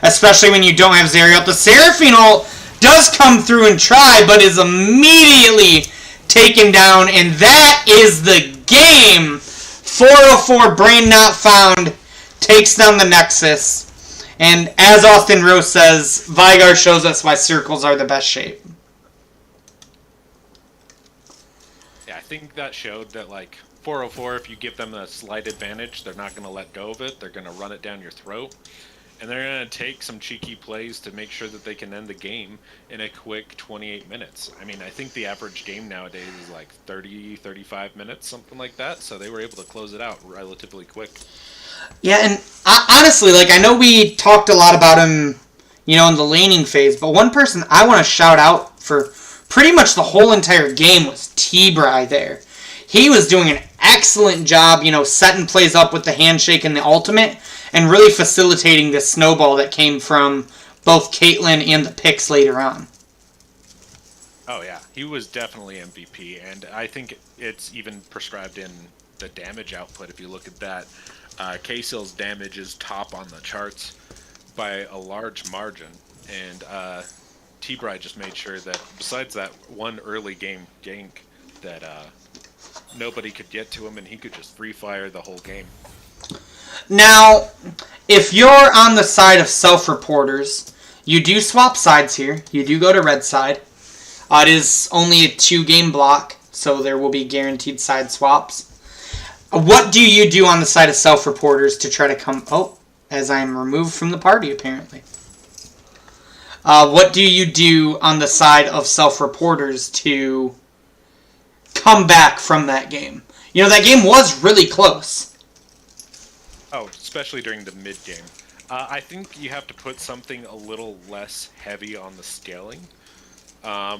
especially when you don't have Zeri out. The Seraphine ult does come through and try, but is immediately taken down, and that is the game. 404 Brain Not Found takes down the Nexus, and as Austin Rose says, Veigar shows us why circles are the best shape. Yeah, I think that showed that, like, 404, if you give them a slight advantage, they're not going to let go of it. They're going to run it down your throat. And they're going to take some cheeky plays to make sure that they can end the game in a quick 28 minutes. I mean, I think the average game nowadays is like 30, 35 minutes, something like that. So they were able to close it out relatively quick. Yeah, and honestly, like, I know we talked a lot about him, you know, in the laning phase, but one person I want to shout out for pretty much the whole entire game was T-Bry there. He was doing an excellent job, you know, setting plays up with the handshake and the ultimate, and really facilitating this snowball that came from both Caitlyn and the picks later on. Oh yeah, he was definitely MVP, and I think it's even prescribed in the damage output. If you look at that, K-Seal's damage is top on the charts by a large margin, and T-Bry just made sure that besides that one early game gank, that nobody could get to him, and he could just free fire the whole game. Now, if you're on the side of self-reporters, you do swap sides here. You do go to red side. It is only a 2-game block, so there will be guaranteed side swaps. What do you do on the side of self-reporters to try to come... Oh, as I am removed from the party, apparently. What do you do on the side of self-reporters to come back from that game? You know, that game was really close. Oh, especially during the mid-game. I think you have to put something a little less heavy on the scaling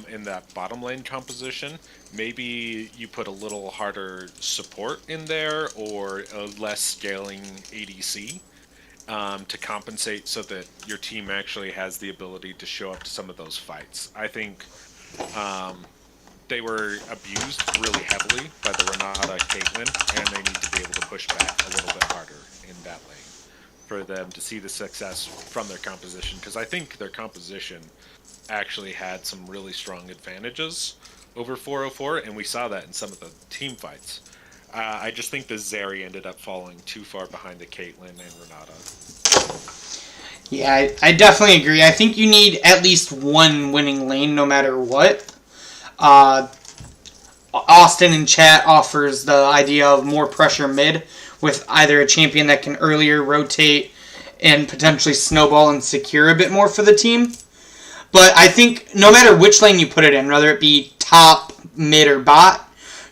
in that bottom lane composition. Maybe you put a little harder support in there, or a less scaling ADC to compensate so that your team actually has the ability to show up to some of those fights. I think they were abused really heavily by the Renata Caitlyn, and they need to be able to push back a little bit harder in that lane for them to see the success from their composition, because I think their composition actually had some really strong advantages over 404, and we saw that in some of the team fights. I just think the Zeri ended up falling too far behind the Caitlyn and Renata. Yeah, I definitely agree. I think you need at least one winning lane no matter what. Austin in chat offers the idea of more pressure mid with either a champion that can earlier rotate and potentially snowball and secure a bit more for the team. But I think no matter which lane you put it in, whether it be top, mid, or bot,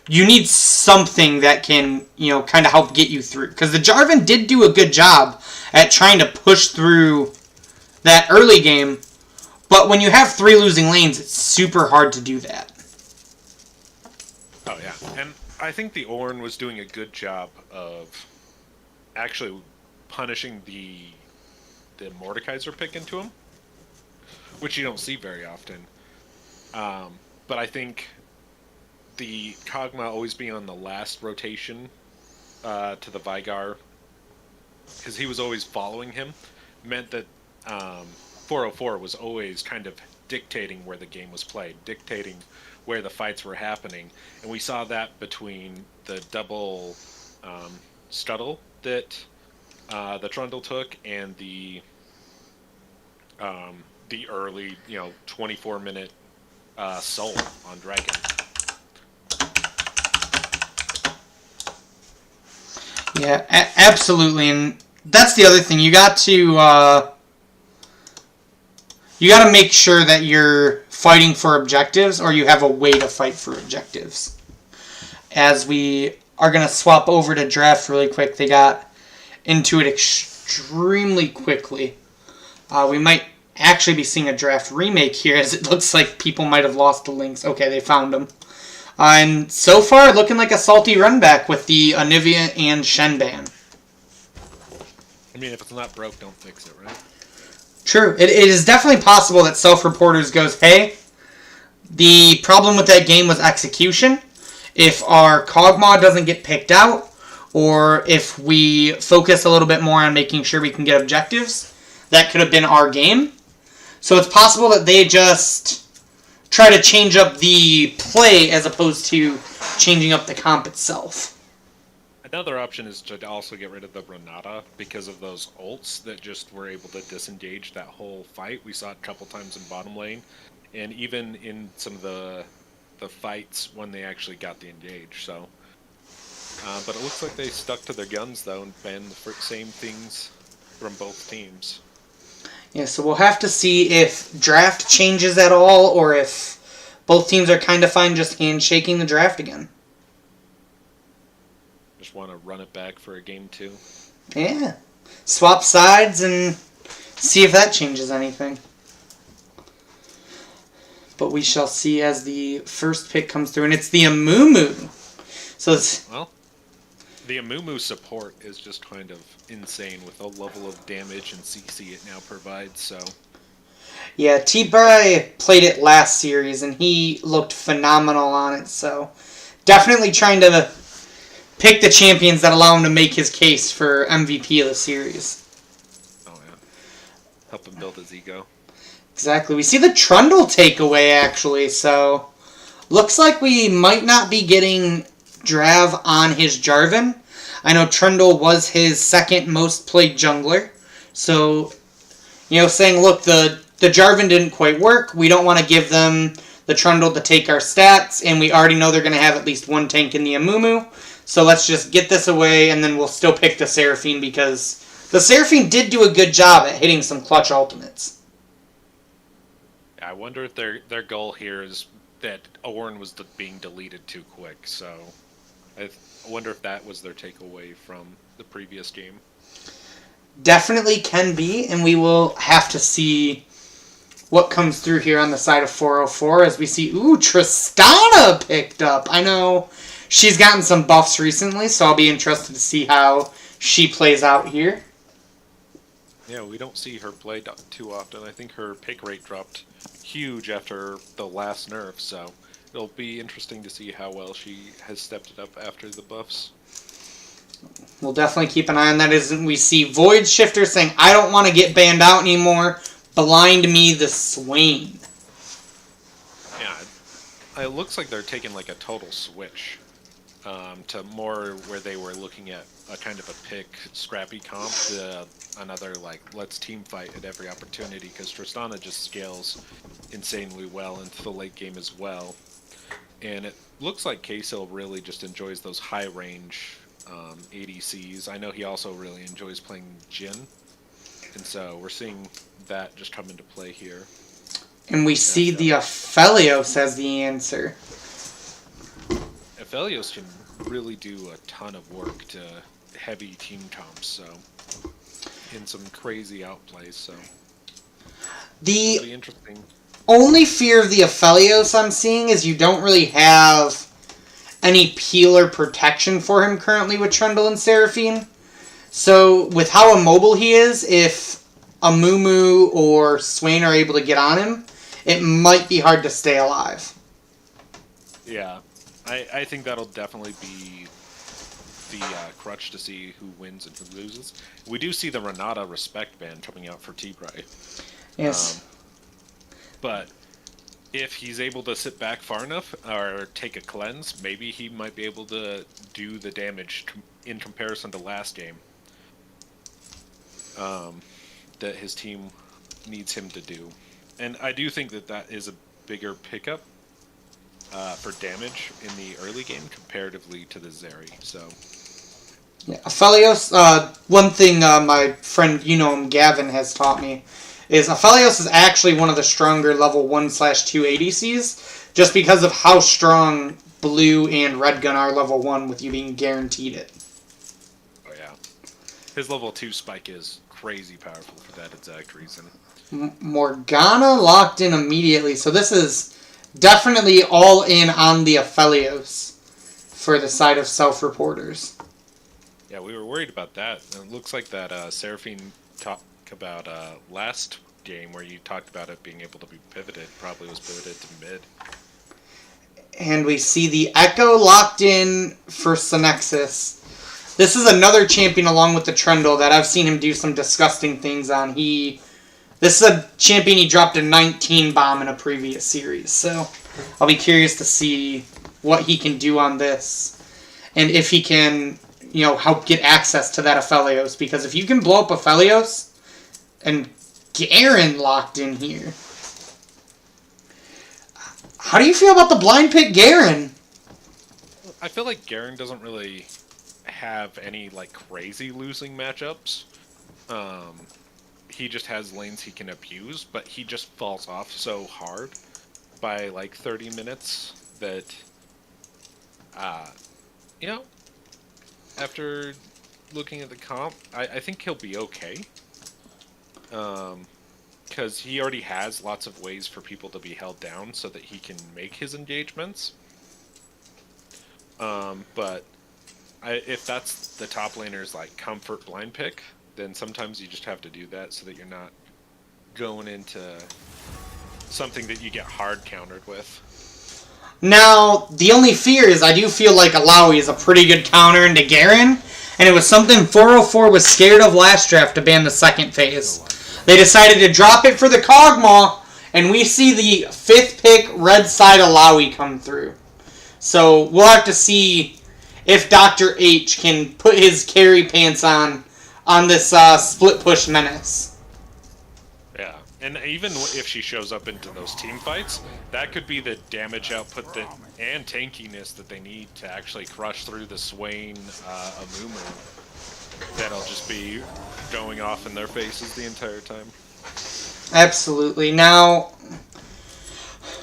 you need something that can, you know, kind of help get you through. Because the Jarvan did do a good job at trying to push through that early game, but when you have 3 losing lanes, it's super hard to do that. Oh yeah, and I think the Ornn was doing a good job of actually punishing the Mordekaiser pick into him, which you don't see very often. But I think the Kog'Maw always being on the last rotation to the Veigar, because he was always following him, meant that 404 was always kind of dictating where the game was played, dictating where the fights were happening. And we saw that between the double Stuttle that the Trundle took and the early, 24-minute Soul on Dragon. Yeah, absolutely, and that's the other thing. You got to make sure that you're fighting for objectives, or you have a way to fight for objectives. As we are going to swap over to draft really quick, they got into it extremely quickly. We might actually be seeing a draft remake here, as it looks like people might have lost the links. Okay, they found them. And so far, looking like a salty run back with the Anivia and Shen ban. I mean, if it's not broke, don't fix it, right? True. It is definitely possible that Self-Reporters goes, hey, the problem with that game was execution. If our Kog'Maw doesn't get picked out, or if we focus a little bit more on making sure we can get objectives, that could have been our game. So it's possible that they just try to change up the play as opposed to changing up the comp itself. Another option is to also get rid of the Renata because of those ults that just were able to disengage that whole fight. We saw it a couple times in bottom lane, and even in some of the fights when they actually got the engage. So, but it looks like they stuck to their guns though and banned the same things from both teams. Yeah, so we'll have to see if draft changes at all, or if both teams are kind of fine just handshaking the draft again. Just want to run it back for a game 2. Yeah. Swap sides and see if that changes anything. But we shall see as the first pick comes through, and it's the Amumu. So it's... Well, the Amumu support is just kind of insane with the level of damage and CC it now provides, so... Yeah, T-Bry played it last series, and he looked phenomenal on it, so... Definitely trying to pick the champions that allow him to make his case for MVP of the series. Oh, yeah. Help him build his ego. Exactly. We see the Trundle takeaway, actually, so looks like we might not be getting Drav on his Jarvan. I know Trundle was his second most played jungler, so, saying, look, the Jarvan didn't quite work. We don't want to give them the Trundle to take our stats, and we already know they're going to have at least one tank in the Amumu, so let's just get this away, and then we'll still pick the Seraphine, because the Seraphine did do a good job at hitting some clutch ultimates. I wonder if their goal here is that Ornn was being deleted too quick, so I wonder if that was their takeaway from the previous game. Definitely can be, and we will have to see what comes through here on the side of 404 as we see, Tristana picked up. I know she's gotten some buffs recently, so I'll be interested to see how she plays out here. Yeah, we don't see her play too often. I think her pick rate dropped huge after the last nerf, so it'll be interesting to see how well she has stepped it up after the buffs. We'll definitely keep an eye on that. We see Void Shifter saying, I don't want to get banned out anymore. Blind me the Swain. Yeah, it looks like they're taking like a total switch to more where they were looking at a kind of a pick scrappy comp to another like let's team fight at every opportunity, because Tristana just scales insanely well into the late game as well. And it looks like Queso really just enjoys those high range ADCs. I know he also really enjoys playing Jhin, and so we're seeing that just come into play here. And we see the Aphelios as the answer. Aphelios can really do a ton of work to heavy team comps, so in some crazy outplays, so it'll be interesting. Only fear of the Aphelios I'm seeing is you don't really have any peeler protection for him currently with Trundle and Seraphine. So with how immobile he is, if Amumu or Swain are able to get on him, it might be hard to stay alive. Yeah, I think that'll definitely be the crutch to see who wins and who loses. We do see the Renata respect ban coming out for T-Bray. Yes. But if he's able to sit back far enough or take a cleanse, maybe he might be able to do the damage in comparison to last game that his team needs him to do. And I do think that is a bigger pickup for damage in the early game comparatively to the Zeri. So, yeah, Aphelios, one thing my friend, Gavin, has taught me is Aphelios is actually one of the stronger level 1/2 ADCs, just because of how strong Blue and Red Gun are level 1 with you being guaranteed it. Oh yeah. His level 2 spike is crazy powerful for that exact reason. Morgana locked in immediately, so this is definitely all in on the Aphelios for the side of self-reporters. Yeah, we were worried about that. It looks like that Seraphine talk about last game where you talked about it being able to be pivoted, probably was pivoted to mid. And we see the Echo locked in for Synexus. This is another champion along with the Trundle that I've seen him do some disgusting things on. This is a champion he dropped a 19 bomb in a previous series, so I'll be curious to see what he can do on this. And if he can, help get access to that Aphelios, because if you can blow up Aphelios, and Garen locked in here. How do you feel about the blind pick Garen? I feel like Garen doesn't really have any crazy losing matchups. He just has lanes he can abuse, but he just falls off so hard by 30 minutes that after looking at the comp, I think he'll be okay. Because he already has lots of ways for people to be held down so that he can make his engagements. But if that's the top laner's comfort blind pick, then sometimes you just have to do that so that you're not going into something that you get hard countered with. Now, the only fear is I do feel like Alawi is a pretty good counter into Garen, and it was something 404 was scared of last draft to ban the second phase. They decided to drop it for the Kog'Maw, and we see the 5th pick red side Alawi come through. So we'll have to see if Dr. H can put his carry pants on this split push menace. Yeah, and even if she shows up into those team fights, that could be the damage output and tankiness that they need to actually crush through the Swain Amumu. That'll just be going off in their faces the entire time. Absolutely. Now,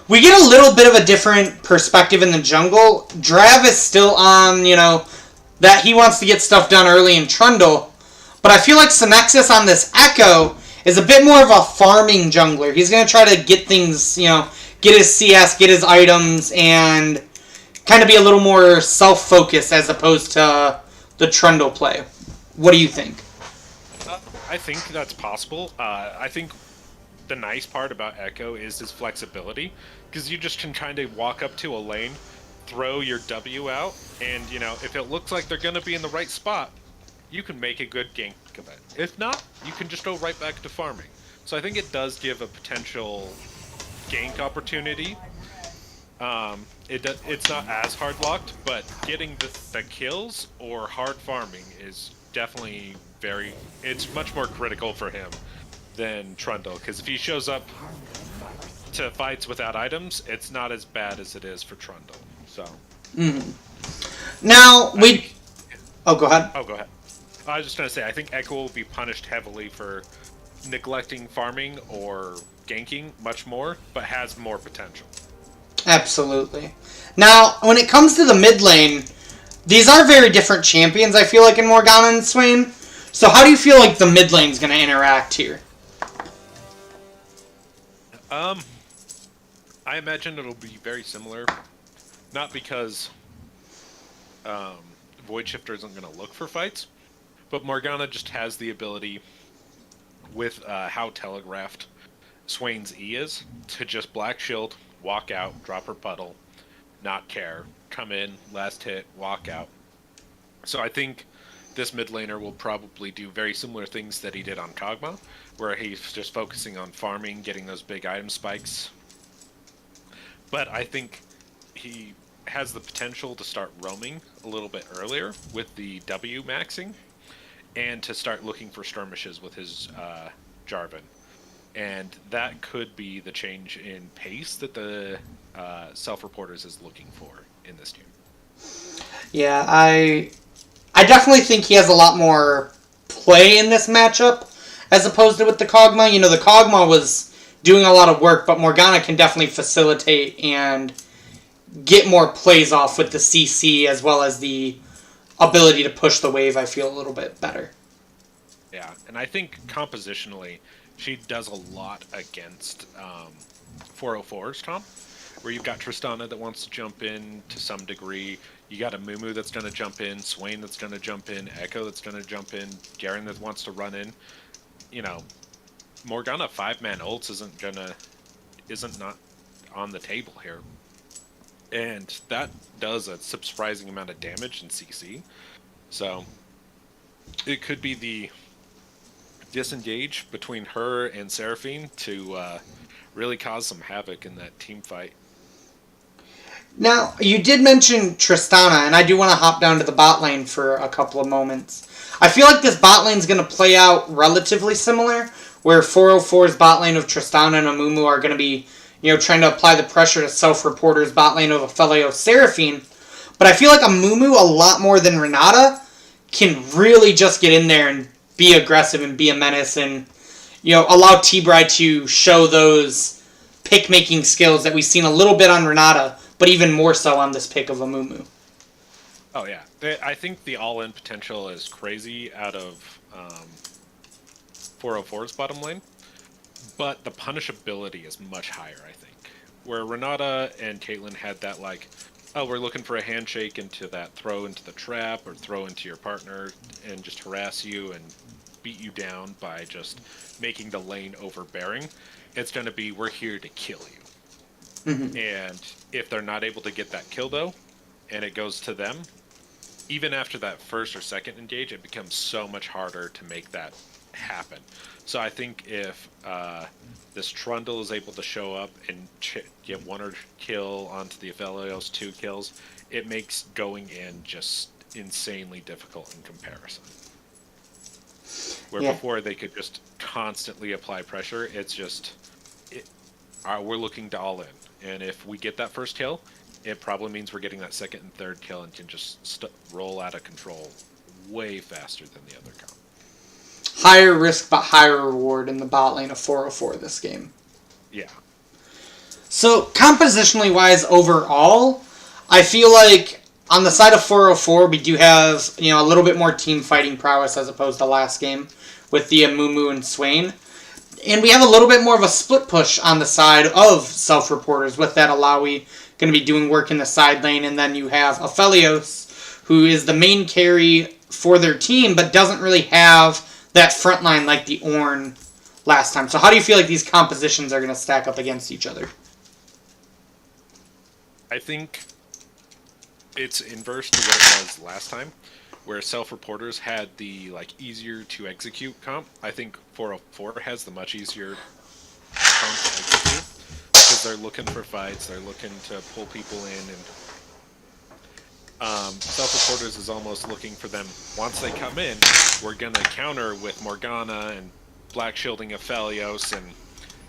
we get a little bit of a different perspective in the jungle. Drav is still on, that he wants to get stuff done early in Trundle. But I feel like Synexus on this Echo is a bit more of a farming jungler. He's going to try to get things, get his CS, get his items, and kind of be a little more self-focused as opposed to the Trundle play. What do you think? I think that's possible. I think the nice part about Echo is his flexibility, because you just can kind of walk up to a lane, throw your W out, and if it looks like they're going to be in the right spot, you can make a good gank of it. If not, you can just go right back to farming. So I think it does give a potential gank opportunity. It's not as hard locked, but getting the kills or hard farming is definitely it's much more critical for him than Trundle, because if he shows up to fights without items, it's not as bad as it is for Trundle. So. Now go ahead. Oh, go ahead. I was just gonna say, I think Echo will be punished heavily for neglecting farming or ganking much more, but has more potential. Absolutely. Now, when it comes to the mid lane, these are very different champions, I feel like, in Morgana and Swain. So how do you feel like the mid lane's going to interact here? I imagine it'll be very similar. Not because Void Shifter isn't going to look for fights, but Morgana just has the ability, with how telegraphed Swain's E is, to just Black Shield, walk out, drop her puddle, not care, come in, last hit, walk out. So I think this mid laner will probably do very similar things that he did on Kog'Maw, where he's just focusing on farming, getting those big item spikes. But I think he has the potential to start roaming a little bit earlier with the W maxing, and to start looking for skirmishes with his Jarvan. And that could be the change in pace that the Self-Reporters is looking for in this team. Yeah, I definitely think he has a lot more play in this matchup as opposed to with the Kog'Maw. The Kog'Maw was doing a lot of work, but Morgana can definitely facilitate and get more plays off with the CC, as well as the ability to push the wave, I feel, a little bit better. Yeah, and I think compositionally, she does a lot against 404s, Tom, where you've got Tristana that wants to jump in to some degree. You got a Mumu that's going to jump in, Swain that's going to jump in, Echo that's going to jump in, Garen that wants to run in. Morgana 5-man ults isn't not on the table here. And that does a surprising amount of damage in CC. So it could be the disengage between her and Seraphine to really cause some havoc in that team fight. Now, you did mention Tristana, and I do want to hop down to the bot lane for a couple of moments. I feel like this bot lane is going to play out relatively similar, where 404's bot lane of Tristana and Amumu are going to be, trying to apply the pressure to Self-Reporter's bot lane of Aphelios Seraphine. But I feel like Amumu, a lot more than Renata, can really just get in there and be aggressive and be a menace, and allow T-Bride to show those pick-making skills that we've seen a little bit on Renata, but even more so on this pick of Amumu. Oh, yeah. I think the all-in potential is crazy out of 404's bottom lane, but the punishability is much higher, I think. Where Renata and Caitlyn had that, we're looking for a handshake into that throw into the trap or throw into your partner and just harass you and beat you down by just making the lane overbearing. It's going to be, we're here to kill you. Mm-hmm. And if they're not able to get that kill, though, and it goes to them, even after that first or second engage, it becomes so much harder to make that happen. So I think if this Trundle is able to show up and get one or kill onto the Aphelios, 2 kills, it makes going in just insanely difficult in comparison. Where before they could just constantly apply pressure, it's just we're looking to all in, and if we get that first kill, it probably means we're getting that second and third kill and can just roll out of control way faster than the other comp. Higher risk but higher reward in the bot lane of 404 this game. Yeah. So compositionally wise overall, I feel like on the side of 404 we do have, you know, a little bit more team fighting prowess as opposed to last game with the Amumu and Swain. And we have a little bit more of a split push on the side of self-reporters with that Illaoi going to be doing work in the side lane, and then you have Aphelios, who is the main carry for their team, but doesn't really have that front line like the Ornn last time. So how do you feel like these compositions are going to stack up against each other? I think it's inverse to what it was last time, where self-reporters had the easier to execute comp. I think 404 has the much easier comp to execute because they're looking for fights, they're looking to pull people in, and self-reporters is almost looking for them. Once they come in, we're gonna counter with Morgana and black shielding Aphelios and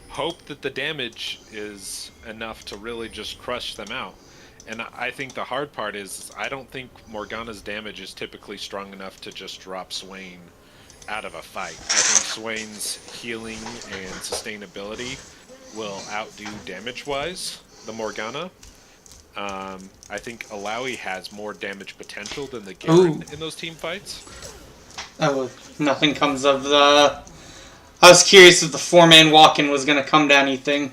hope that the damage is enough to really just crush them out. And I think the hard part is I don't think Morgana's damage is typically strong enough to just drop Swain out of a fight. I think Swain's healing and sustainability will outdo damage-wise the Morgana. I think Illaoi has more damage potential than the Garen in those team fights. Oh, nothing comes of the... I was curious if the 4-man walk-in was going to come to anything.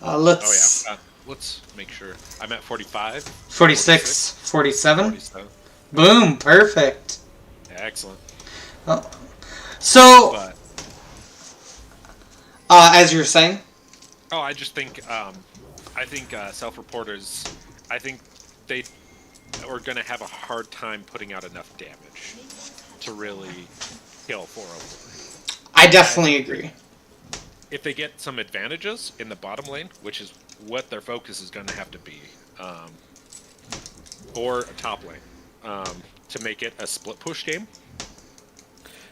Let's... Oh yeah, let's make sure. I'm at 45. 46, 47? 47. Boom, perfect. Excellent. So, But, as you were saying? oh, I just think, self-reporters, I think they are going to have a hard time putting out enough damage to really kill 404. I definitely agree. If they get some advantages in the bottom lane, which is what their focus is going to have to be, or a top lane, to make it a split push game.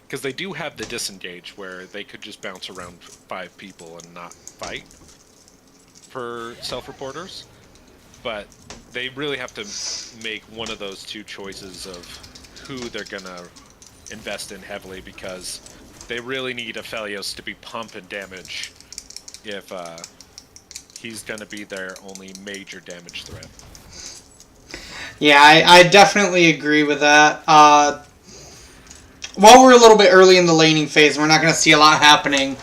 Because they do have the disengage where they could just bounce around 5 people and not fight for self-reporters. But they really have to make one of those two choices of who they're going to invest in heavily, because they really need Aphelios to be pumping damage if he's going to be their only major damage threat. Yeah, I definitely agree with that. While we're a little bit early in the laning phase, we're not going to see a lot happening.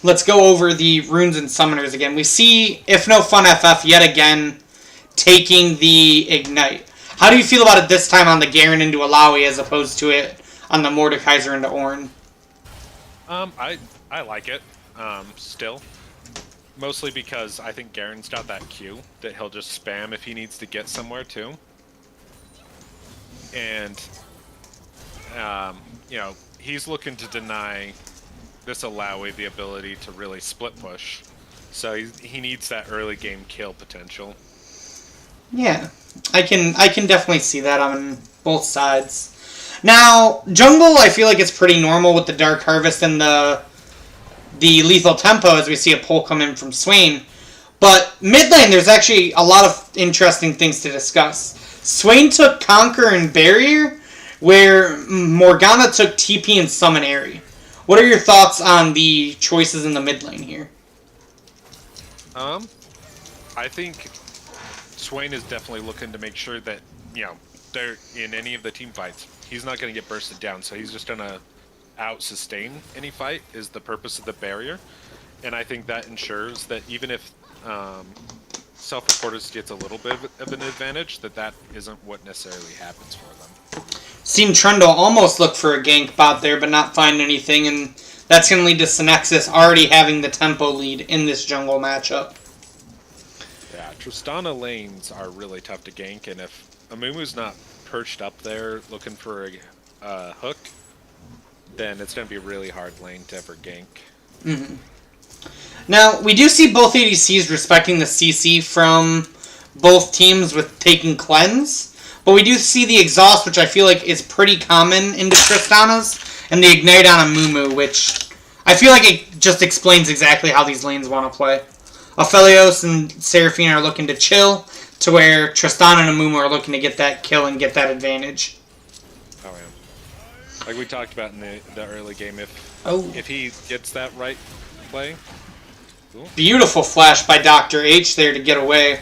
Let's go over the runes and summoners again. We see If No Fun FF yet again taking the Ignite. How do you feel about it this time on the Garen into Illaoi as opposed to it on the Mordekaiser into Ornn? I like it, still. Mostly because I think Garen's got that Q that he'll just spam if he needs to get somewhere too. And, he's looking to deny this Illaoi the ability to really split push. So he needs that early game kill potential. Yeah, I can definitely see that on both sides. Now, jungle, I feel like it's pretty normal with the Dark Harvest and the lethal tempo as we see a pull come in from Swain. But mid lane, there's actually a lot of interesting things to discuss. Swain took Conquer and Barrier, where Morgana took TP and Summon Aerie. What are your thoughts on the choices in the mid lane here? I think Swain is definitely looking to make sure that, they're in any of the team fights. He's not going to get bursted down, so he's just going to out-sustain any fight is the purpose of the barrier. And I think that ensures that even if self-reporters gets a little bit of an advantage, that isn't what necessarily happens for them. Seen Trundle almost look for a gank bot there, but not find anything, and that's going to lead to Synexus already having the tempo lead in this jungle matchup. Yeah, Tristana lanes are really tough to gank, and if Amumu's not perched up there looking for a hook, then it's going to be a really hard lane to ever gank. Mm-hmm. Now, we do see both ADCs respecting the CC from both teams with taking cleanse, but we do see the exhaust, which I feel like is pretty common into Tristana's, and the ignite on a Mumu, which I feel like it just explains exactly how these lanes want to play. Aphelios and Seraphine are looking to chill, to where Tristana and Amumu are looking to get that kill and get that advantage. Oh, yeah. Like we talked about in the early game, if he gets that right play. Cool. Beautiful flash by Dr. H there to get away.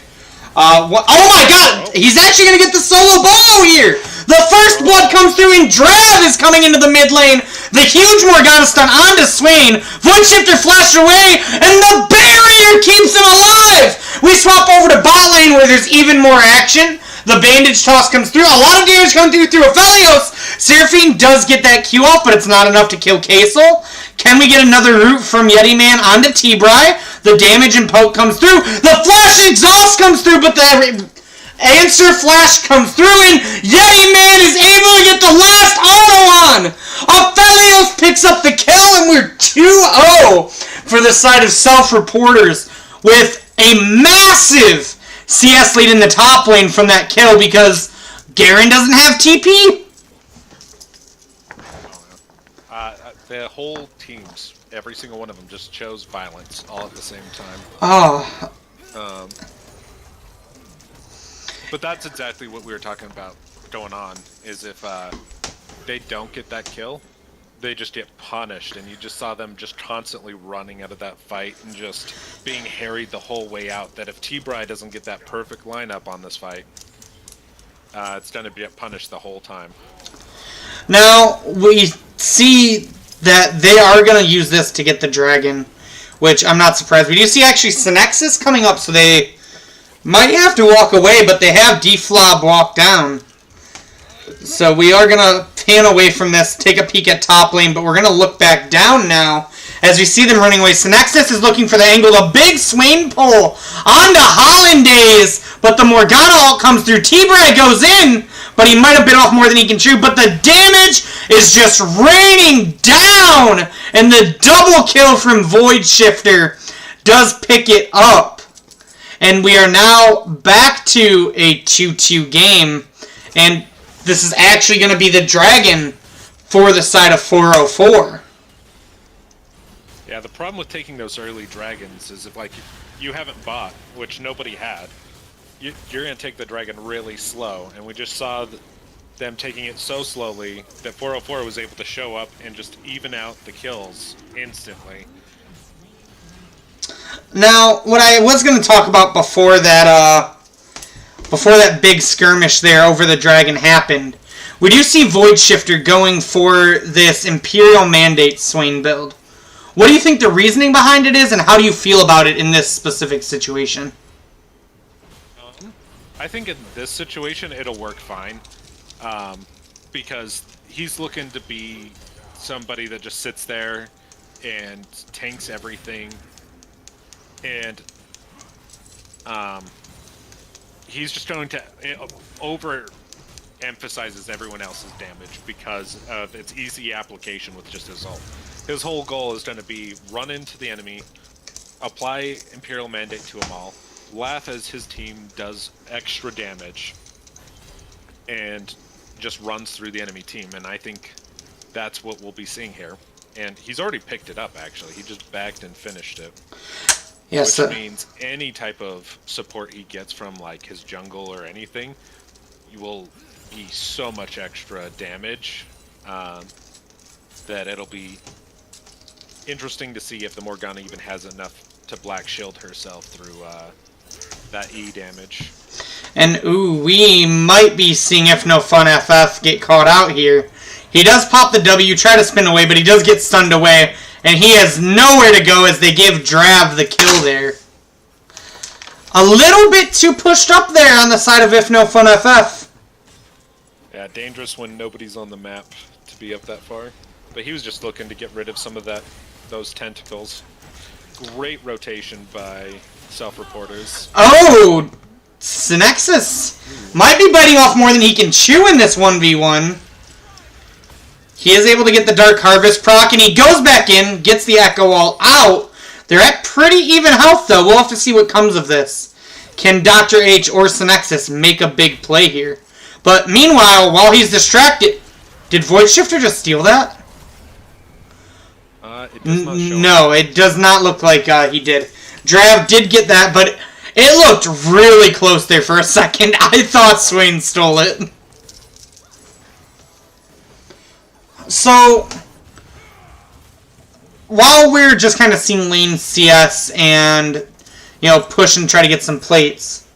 Oh my god! He's actually going to get the solo bolo here! The first blood comes through and Drav is coming into the mid lane. The huge Morgana stun onto Swain. Void Shifter flashed away and the barrier keeps him alive! We swap over to bot lane where there's even more action. The bandage toss comes through. A lot of damage coming through Aphelios. Seraphine does get that Q off, but it's not enough to kill Kaysel. Can we get another root from Yeti Man onto T-Bry? The damage and poke comes through. The flash exhaust comes through, but the answer flash comes through, and Yeti Man is able to get the last auto on. Aphelios picks up the kill, and we're 2-0 for the side of Self-Reporters with a massive CS lead in the top lane from that kill because Garen doesn't have TP. The whole teams, every single one of them, just chose violence all at the same time. Oh. But that's exactly what we were talking about going on, is if they don't get that kill, they just get punished, and you just saw them just constantly running out of that fight and just being harried the whole way out, that if T-Bry doesn't get that perfect lineup on this fight, it's going to get punished the whole time. Now, we see that they are going to use this to get the dragon, which I'm not surprised. We do see actually Synexus coming up, so they might have to walk away, but they have Deflob walk down. So we are going to pan away from this, take a peek at top lane, but we're going to look back down now as we see them running away. Synexus is looking for the angle, a big Swain pull onto Hollandaise, but the Morgana ult comes through. T-Bray goes in, but he might have bit off more than he can chew, but the damage is just raining down, and the double kill from Void Shifter does pick it up. And we are now back to a 2-2 game, and this is actually going to be the dragon for the side of 404. Yeah, the problem with taking those early dragons is if, like, you haven't bought, which nobody had, you're going to take the dragon really slow, and we just saw them taking it so slowly that 404 was able to show up and just even out the kills instantly. Now, what I was going to talk about before that big skirmish there over the dragon happened, we do see Void Shifter going for this Imperial Mandate Swain build. What do you think the reasoning behind it is, and how do you feel about it in this specific situation? I think in this situation it'll work fine, because he's looking to be somebody that just sits there and tanks everything, and he's just going to overemphasizes everyone else's damage because of its easy application with just his ult. His whole goal is going to be run into the enemy, apply Imperial Mandate to them all, laugh as his team does extra damage, and just runs through the enemy team. And I think that's what we'll be seeing here. And he's already picked it up, actually. He just bagged and finished it. Yes, which means any type of support he gets from, like, his jungle or anything, you will be so much extra damage that it'll be interesting to see if the Morgana even has enough to black shield herself through that E damage. And ooh, we might be seeing If No Fun FF get caught out here. He does pop the W, try to spin away, but he does get stunned away, and he has nowhere to go as they give Drav the kill there. A little bit too pushed up there on the side of If No Fun FF. Yeah, dangerous when nobody's on the map to be up that far. But he was just looking to get rid of some of those tentacles. Great rotation by Self-Reporters. Oh! Synexus might be biting off more than he can chew in this 1v1. He is able to get the Dark Harvest proc, and he goes back in, gets the Echo Wall out. They're at pretty even health, though. We'll have to see what comes of this. Can Dr. H or Synexus make a big play here? But meanwhile, while he's distracted... Did Void Shifter just steal that? It does not show No, it does not look like he did. Drav did get that, but it looked really close there for a second. I thought Swain stole it. So, while we're just kind of seeing lane CS and, push and try to get some plates,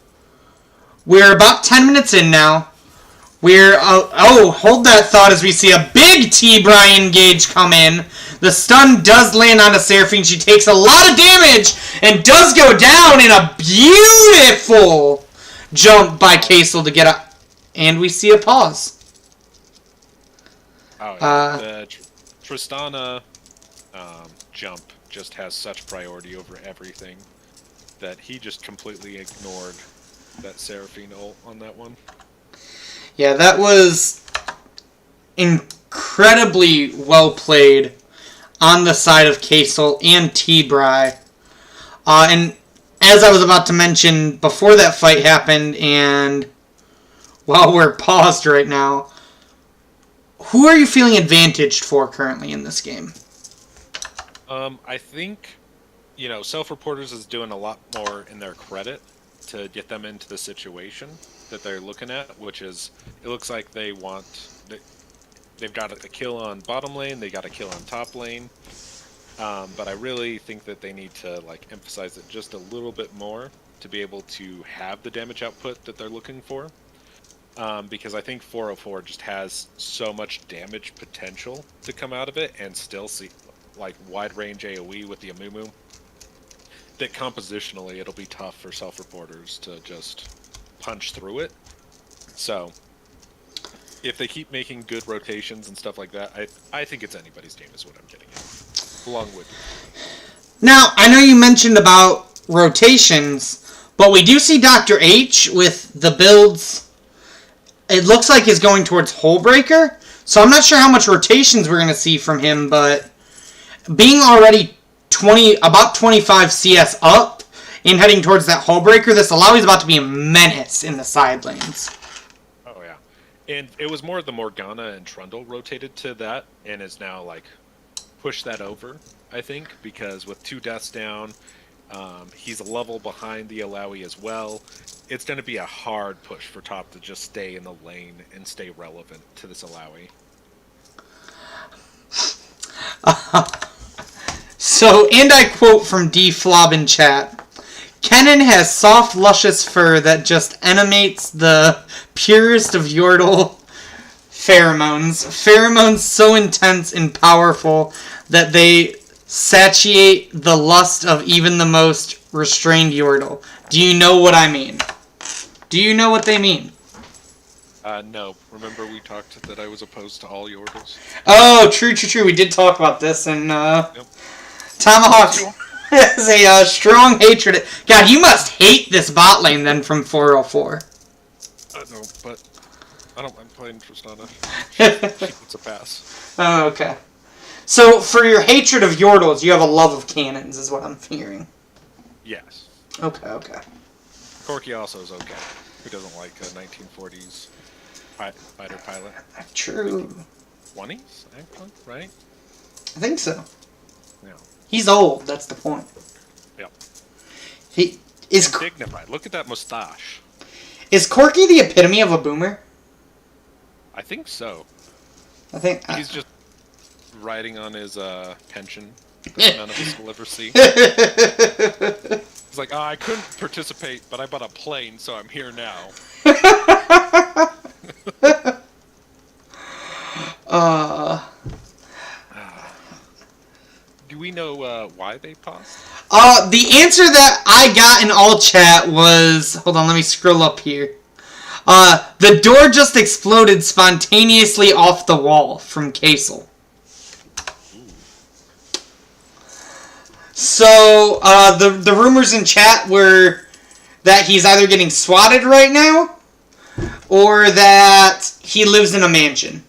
we're about 10 minutes in now. We're, hold that thought as we see a big T-Bry engage come in. The stun does land on a Seraphine. She takes a lot of damage and does go down in a beautiful jump by Kaysel to get up. And we see a pause. Oh, yeah. The Tristana jump just has such priority over everything that he just completely ignored that Seraphine ult on that one. Yeah, that was incredibly well played on the side of Kaysel and T-Bry. And as I was about to mention before that fight happened, and while we're paused right now, who are you feeling advantaged for currently in this game? I think, Self-Reporters is doing a lot more in their credit to get them into the situation that they're looking at, which is, it looks like they've got a kill on bottom lane, they got a kill on top lane, but I really think that they need to emphasize it just a little bit more to be able to have the damage output that they're looking for, because I think 404 just has so much damage potential to come out of it and still see wide range AoE with the Amumu that compositionally it'll be tough for Self-Reporters to just punch through it. So if they keep making good rotations and stuff like that, I think it's anybody's game is what I'm getting at. Along with you. Now, I know you mentioned about rotations, but we do see Dr. H with the builds. It looks like he's going towards Hullbreaker, so I'm not sure how much rotations we're going to see from him, but being already about 25 CS up and heading towards that Hullbreaker, this Alawi is about to be a menace in the side lanes. Oh, yeah. And it was more the Morgana and Trundle rotated to that, and is now, pushed that over, I think, because with 2 deaths down, he's a level behind the Alawi as well. It's going to be a hard push for top to just stay in the lane and stay relevant to this Alawi. So, and I quote from D-Flob in chat, Kennen has soft, luscious fur that just animates the purest of Yordle pheromones. Pheromones so intense and powerful that they satiate the lust of even the most restrained Yordle. Do you know what I mean? Do you know what they mean? No. Remember we talked that I was opposed to all Yordles? Oh, true. We did talk about this, and Yep. Tomahawk has a strong hatred. God, you must hate this bot lane then from 404. No, but I don't mind playing Tristana. It's a pass. Oh, okay. So, for your hatred of Yordles, you have a love of cannons, is what I'm hearing. Yes. Okay. Corky also is okay. Who doesn't like a 1940s fighter pilot? True. 20s, actually, right? I think so. Yeah. He's old, that's the point. Yep. He is dignified. Look at that mustache. Is Corky the epitome of a boomer? I think so. I think he's just riding on his pension that none of us will ever see. He's like, I couldn't participate, but I bought a plane, so I'm here now. Do we know why they paused? The answer that I got in all chat was... Hold on, let me scroll up here. The door just exploded spontaneously off the wall from Kaysel. So, the rumors in chat were that he's either getting swatted right now, or that he lives in a mansion.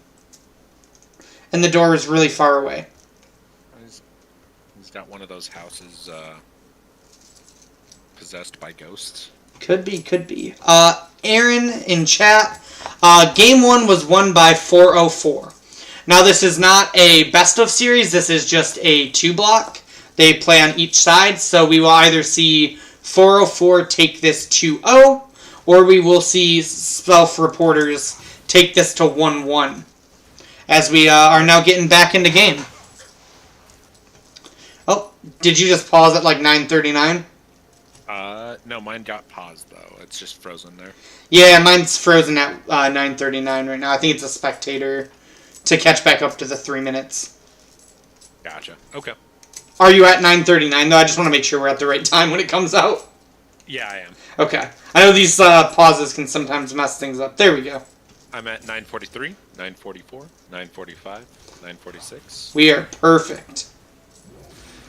and the door is really far away. He's got one of those houses possessed by ghosts. Could be, could be. Aaron in chat, game 1 was won by 404. Now this is not a best of series, this is just a 2-block. They play on each side, so we will either see 404 take this 2-0, or we will see self-reporters take this to 1-1, as we are now getting back into game. Oh, did you just pause at like 9:39? No, mine got paused though. It's just frozen there. Yeah, mine's frozen at 9:39 right now. I think it's a spectator to catch back up to the 3 minutes. Gotcha. Okay. Are you at 9:39 though? I just want to make sure we're at the right time when it comes out. Yeah, I am. Okay. I know these pauses can sometimes mess things up. There we go. I'm at 9:43, 9:44, 9:45, 9:46. We are perfect.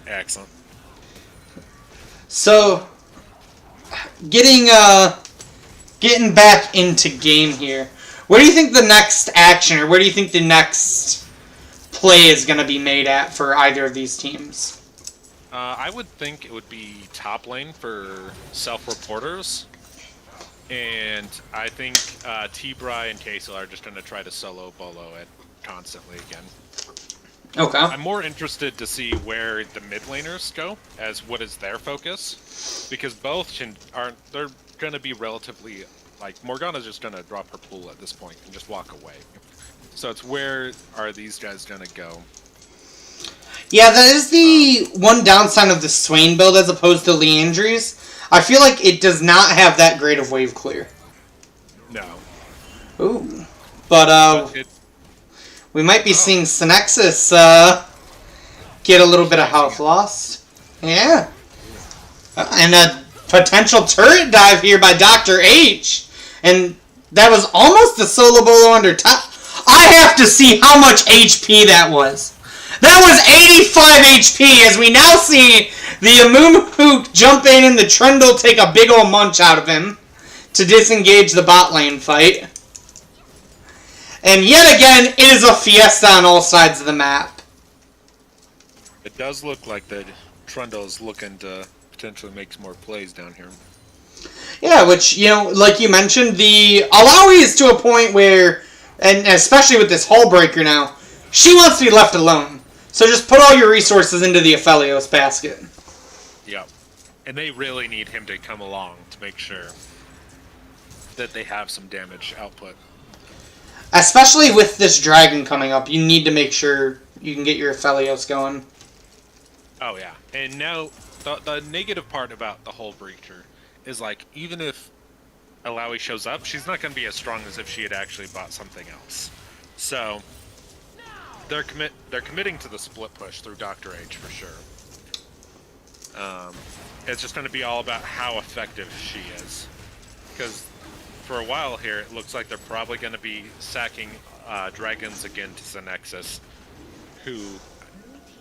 Excellent. So, getting back into game here. Where do you think the next action, or where do you think the next play is going to be made at for either of these teams? I would think it would be top lane for self-reporters. And I think T-Bry and Kasil are just going to try to solo Bolo it constantly again. Okay. I'm more interested to see where the mid laners go, as what is their focus. Because both they're going to be relatively, like, Morgana's just going to drop her pool at this point and just walk away. So it's where are these guys going to go? Yeah, that is the one downside of the Swain build as opposed to Liandry's. I feel like it does not have that great of wave clear. No. Ooh. But, we might be seeing Synexus get a little bit of health lost. Yeah. And a potential turret dive here by Dr. H. And that was almost a solo Bolo under top. I have to see how much HP that was. That was 85 HP, as we now see the Amumu jump in and the Trundle take a big ol' munch out of him to disengage the bot lane fight. And yet again, it is a fiesta on all sides of the map. It does look like the Trundle is looking to potentially make some more plays down here. Yeah, which, you know, like you mentioned, the Alawi is to a point where, and especially with this Hullbreaker now, she wants to be left alone. So just put all your resources into the Aphelios basket. Yep. And they really need him to come along to make sure that they have some damage output. Especially with this dragon coming up, you need to make sure you can get your Aphelios going. Oh yeah. And now, the negative part about the Hullbreaker is, like, even if Alawi shows up, she's not going to be as strong as if she had actually bought something else. So they're committing to the split push through Dr. H for sure. It's just going to be all about how effective she is. Because for a while here, it looks like they're probably going to be sacking dragons again to Synexus, who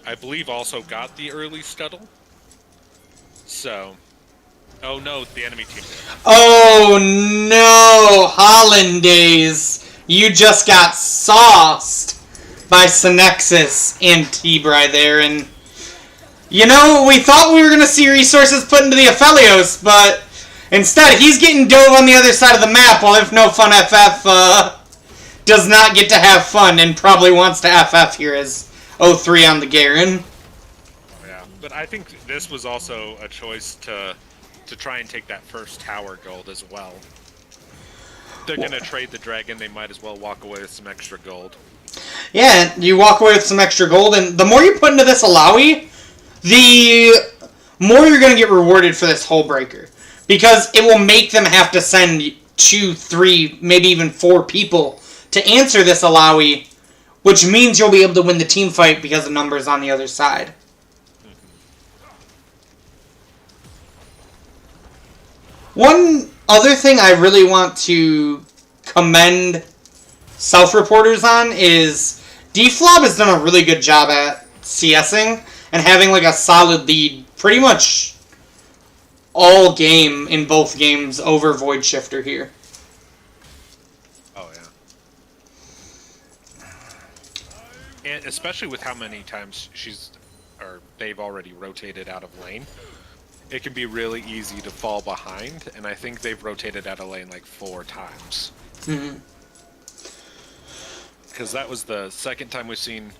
I believe also got the early scuttle. So, oh no, the enemy team did. Oh no, Hollandaise, you just got sauced by Synexus and T-Bry there, and you know, we thought we were going to see resources put into the Aphelios, but instead he's getting dove on the other side of the map, while If No Fun FF does not get to have fun and probably wants to FF here as 03 on the Garen. Yeah, but I think this was also a choice to try and take that first tower gold as well. They're going to trade the dragon, they might as well walk away with some extra gold. Yeah, you walk away with some extra gold, and the more you put into this Alawi, the more you're going to get rewarded for this Hullbreaker. Because it will make them have to send 2, 3, maybe even 4 people to answer this Alawi, which means you'll be able to win the team fight because the numbers on the other side. One other thing I really want to commend self-reporters on is DFlob has done a really good job at CSing and having like a solid lead pretty much all game in both games over Void Shifter here. Oh And especially with how many times they've already rotated out of lane, it can be really easy to fall behind, and I think they've rotated out of lane like 4 times. Because that was the second time we've seen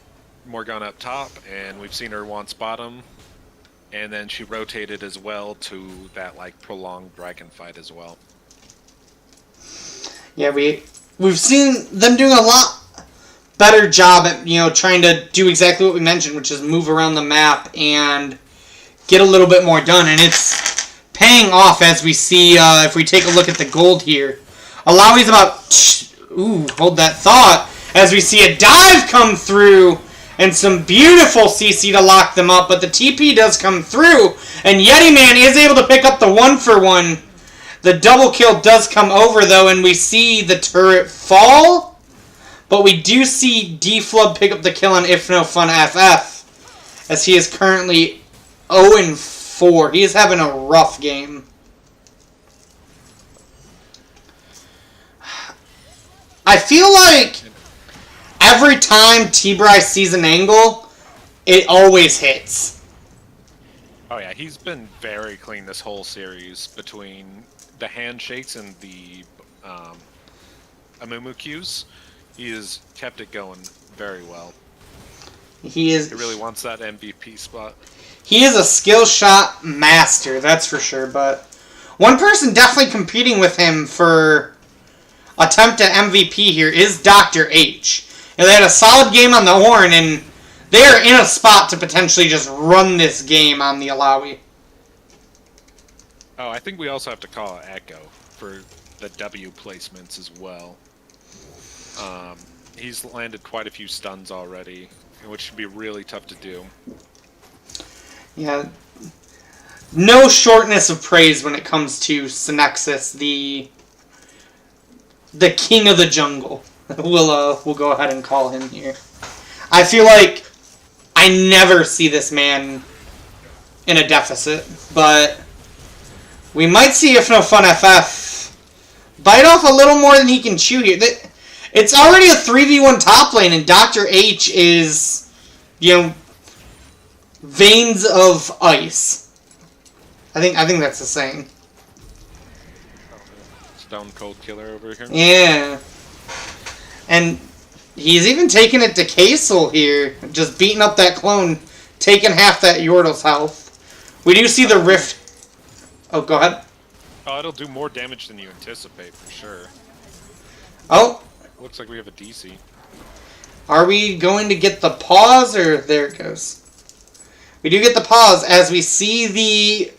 Morgana up top, and we've seen her once bottom, and then she rotated as well to that like prolonged dragon fight as well. Yeah, we've seen them doing a lot better job at trying to do exactly what we mentioned, which is move around the map and get a little bit more done, and it's paying off as we see if we take a look at the gold here. Alawi's about hold that thought as we see a dive come through and some beautiful CC to lock them up, but the TP does come through, and Yeti Man is able to pick up the 1-for-1. The double kill does come over, though, and we see the turret fall, but we do see D-Flub pick up the kill on If No Fun FF, as he is currently 0-4. He is having a rough game. I feel like every time T-Bryce sees an angle, it always hits. Oh yeah, he's been very clean this whole series between the handshakes and the Amumu Qs. He has kept it going very well. He really wants that MVP spot. He is a skill shot master, that's for sure, but one person definitely competing with him for attempt at MVP here is Dr. H. They had a solid game on the Horn, and they are in a spot to potentially just run this game on the Alawi. Oh, I think we also have to call out Echo for the W placements as well. He's landed quite a few stuns already, which should be really tough to do. Yeah. No shortness of praise when it comes to Synexus, the king of the jungle. We'll go ahead and call him here. I feel like I never see this man in a deficit, but we might see If No Fun FF bite off a little more than he can chew here. It's already a 3v1 top lane, and Dr. H is, veins of ice. I think that's the saying. Stone Cold Killer over here. Yeah. And he's even taking it to Kaysel here. Just beating up that clone. Taking half that Yordle's health. We do see the rift. Oh, go ahead. Oh, it'll do more damage than you anticipate, for sure. Oh. Looks like we have a DC. Are we going to get the pause, or there it goes? We do get the pause as we see the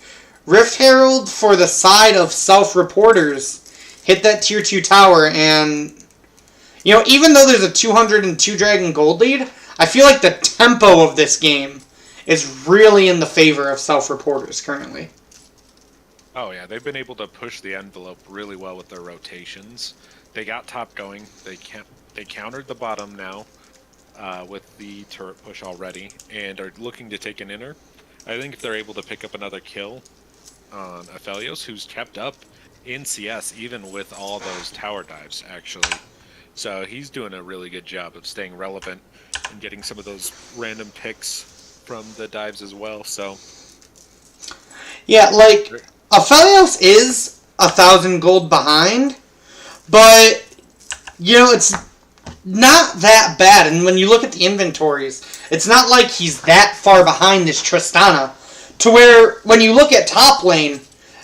Rift Herald for the side of Self-Reporters hit that tier 2 tower, and even though there's a 202 Dragon Gold lead, I feel like the tempo of this game is really in the favor of Self-Reporters currently. Oh yeah, they've been able to push the envelope really well with their rotations. They got top going. They countered the bottom now with the turret push already, and are looking to take an inner. I think if they're able to pick up another kill on Aphelios, who's kept up in CS even with all those tower dives, actually. So he's doing a really good job of staying relevant and getting some of those random picks from the dives as well. So yeah, like Aphelios is 1,000 gold behind, but it's not that bad. And when you look at the inventories, it's not like he's that far behind this Tristana, to where when you look at top lane,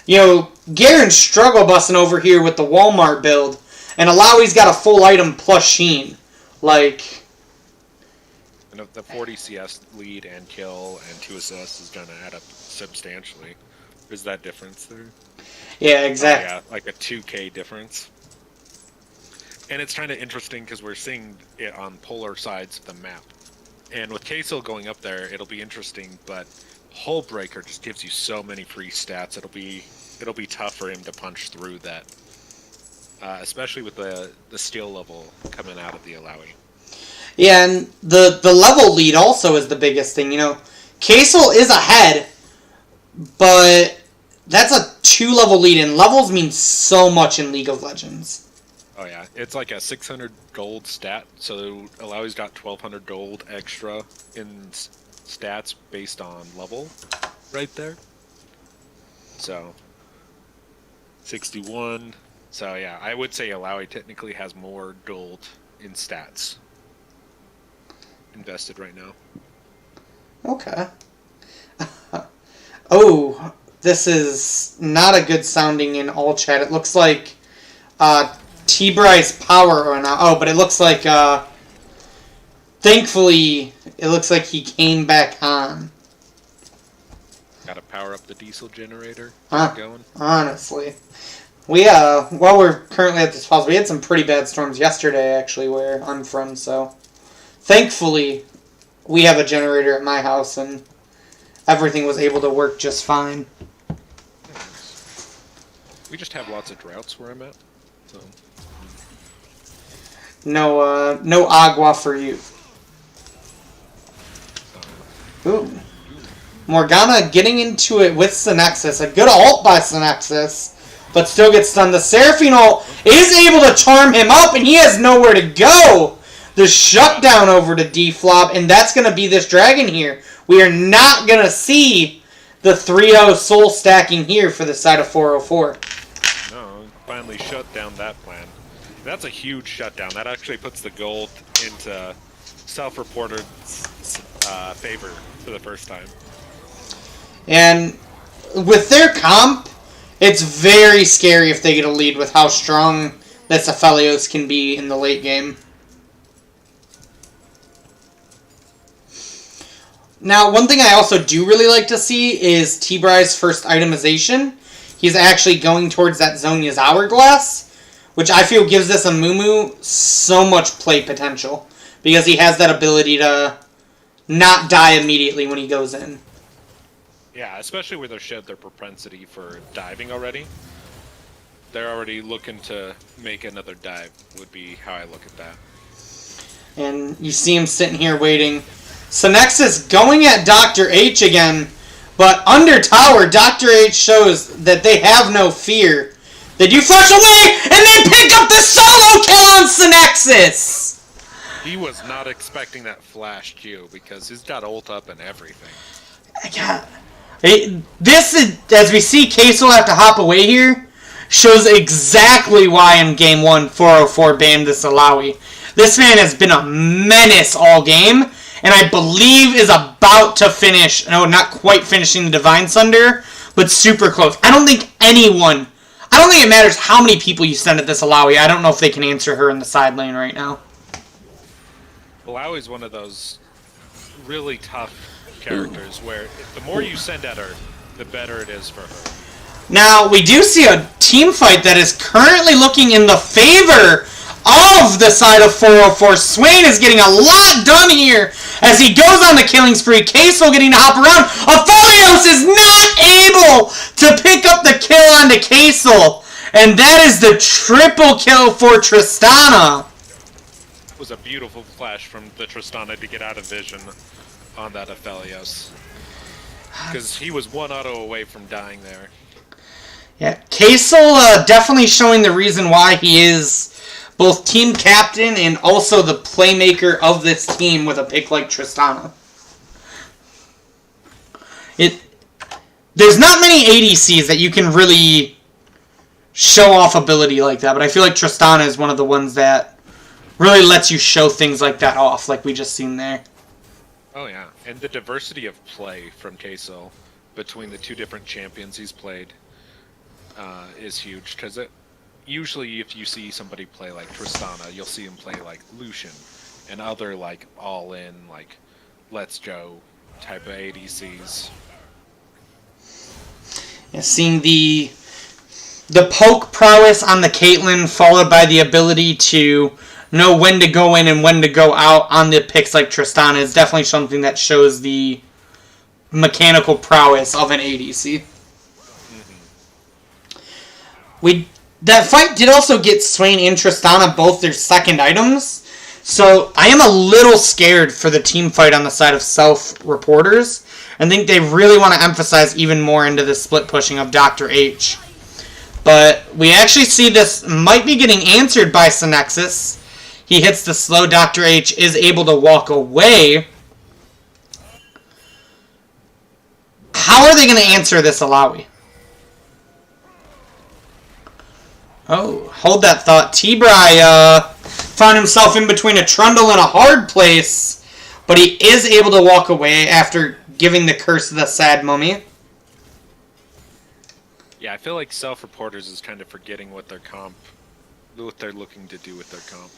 Garen's struggle busting over here with the Walmart build, and Alawi's got a full item plus Sheen. Like, and the 40 CS lead and kill and 2 assists is going to add up substantially. Is that difference there? Yeah, exactly. Yeah, like a 2k difference. And it's kind of interesting because we're seeing it on polar sides of the map. And with Kaysel going up there, it'll be interesting, but Hullbreaker just gives you so many free stats. It'll be tough for him to punch through that. Especially with the skill level coming out of the Alawi. Yeah, and the level lead also is the biggest thing. Kaysel is ahead, but that's a 2-level lead, and levels mean so much in League of Legends. Oh yeah, it's like a 600 gold stat, so Alawi's got 1200 gold extra in stats based on level, right there. So 61. So yeah, I would say Alawi technically has more gold in stats invested right now. Okay. Oh, this is not a good sounding in all chat. It looks like T-Bry's power went out. Oh, but it looks like thankfully it looks like he came back on. Gotta power up the diesel generator. Going. Honestly. While we're currently at this pause, we had some pretty bad storms yesterday, actually, where I'm from, so thankfully we have a generator at my house, and everything was able to work just fine. We just have lots of droughts where I'm at, so. No agua for you. Ooh. Morgana getting into it with Synexus. A good ult by Synexus, but still gets stunned. The Seraphine ult is able to charm him up, and he has nowhere to go. The shutdown over to D-Flop, and that's going to be this dragon here. We are not going to see the 3-0 soul stacking here for the side of 404. No, finally shut down that plan. That's a huge shutdown. That actually puts the gold into self-reported favor for the first time. And with their comp, it's very scary if they get a lead with how strong this Aphelios can be in the late game. Now, one thing I also do really like to see is T-Bry's first itemization. He's actually going towards that Zhonya's Hourglass, which I feel gives this Amumu so much play potential, because he has that ability to not die immediately when he goes in. Yeah, especially where they've shed their propensity for diving already. They're already looking to make another dive, would be how I look at that. And you see him sitting here waiting. Synexus going at Dr. H again, but under tower, Dr. H shows that they have no fear. They do flash away, and they pick up the solo kill on Synexus! He was not expecting that flash Q, because he's got ult up and everything. God. This is, as we see Case will have to hop away here, shows exactly why in Game 1 404 banned this Alawi. This man has been a menace all game, and I believe is about to finish, no, not quite finishing the Divine Sunder, but super close. I don't think it matters how many people you send at this Alawi. I don't know if they can answer her in the side lane right now. Alawi's one of those really tough characters where the more you send at her, the better it is for her. Now, we do see a team fight that is currently looking in the favor of the side of 404. Swain is getting a lot done here as he goes on the killing spree. Casel getting to hop around. Aphelios is not able to pick up the kill onto Casel. And that is the triple kill for Tristana. It was a beautiful flash from the Tristana to get out of vision on that Aphelios. Because he was one auto away from dying there. Yeah, Casel definitely showing the reason why he is both team captain and also the playmaker of this team with a pick like Tristana. There's not many ADCs that you can really show off ability like that, but I feel like Tristana is one of the ones that really lets you show things like that off, like we just seen there. Oh yeah, and the diversity of play from Casel between the two different champions he's played is huge, because usually if you see somebody play like Tristana, you'll see him play like Lucian and other like all-in, like Let's Go type of ADCs. Yeah, seeing the poke prowess on the Caitlyn followed by the ability to know when to go in and when to go out on the picks like Tristana is definitely something that shows the mechanical prowess of an ADC. That fight did also get Swain and Tristana both their second items, so I am a little scared for the team fight on the side of self-reporters. I think they really want to emphasize even more into the split pushing of Dr. H. But we actually see this might be getting answered by Synexus. He hits the slow. Dr. H is able to walk away. How are they going to answer this Illaoi? Oh, hold that thought. T-Bry found himself in between a Trundle and a hard place, but he is able to walk away after giving the curse of the sad mummy. Yeah, I feel like self-reporters is kind of forgetting what they're looking to do with their comp.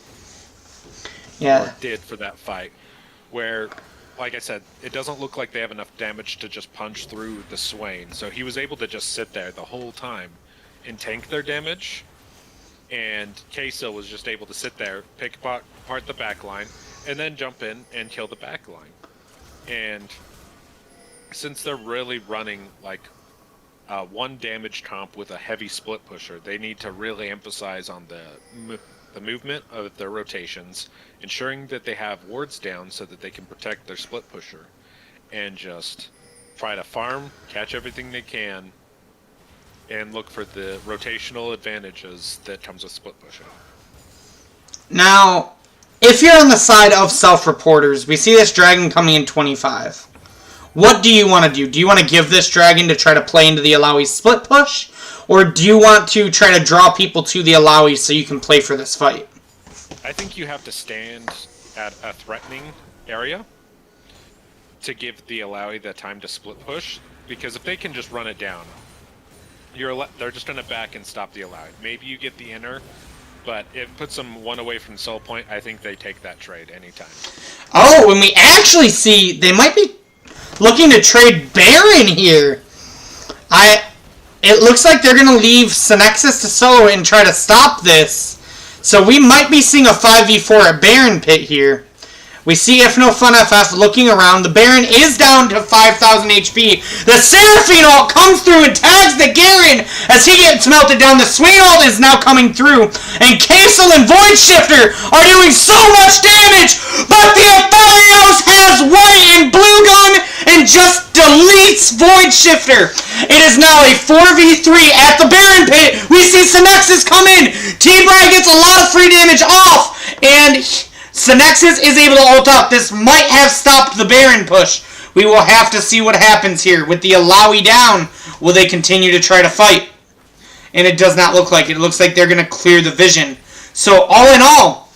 Yeah. Or did for that fight. Where, like I said, it doesn't look like they have enough damage to just punch through the Swain. So he was able to just sit there the whole time and tank their damage. And Queso was just able to sit there, pick apart the backline, and then jump in and kill the backline. And since they're really running like one damage comp with a heavy split pusher, they need to really emphasize on the movement of their rotations, ensuring that they have wards down so that they can protect their split pusher, and just try to farm, catch everything they can, and look for the rotational advantages that comes with split pushing. Now, if you're on the side of self-reporters, we see this dragon coming in 25. What do you want to do? Do you want to give this dragon to try to play into the Illaoi split push? Or do you want to try to draw people to the Illaoi so you can play for this fight? I think you have to stand at a threatening area to give the Illaoi the time to split push, because if they can just run it down, they're just going to back and stop the Illaoi. Maybe you get the inner, but it puts them one away from soul point. I think they take that trade anytime. Oh, and we actually see they might be looking to trade Baron here. It looks like they're going to leave Synexus to solo and try to stop this. So we might be seeing a 5v4 at Baron Pit here. We see If No Fun FF looking around. The Baron is down to 5,000 HP. The Seraphine ult comes through and tags the Garen as he gets melted down. The Swain ult is now coming through. And Casel and Void Shifter are doing so much damage. But the Aphelios has white and blue gun and just deletes Void Shifter. It is now a 4v3 at the Baron Pit. We see Synexus come in. T-Bry gets a lot of free damage off. And Synexus is able to ult up. This might have stopped the Baron push. We will have to see what happens here. With the Illaoi down, will they continue to try to fight? And it does not look like it. It looks like they're going to clear the vision. So all in all,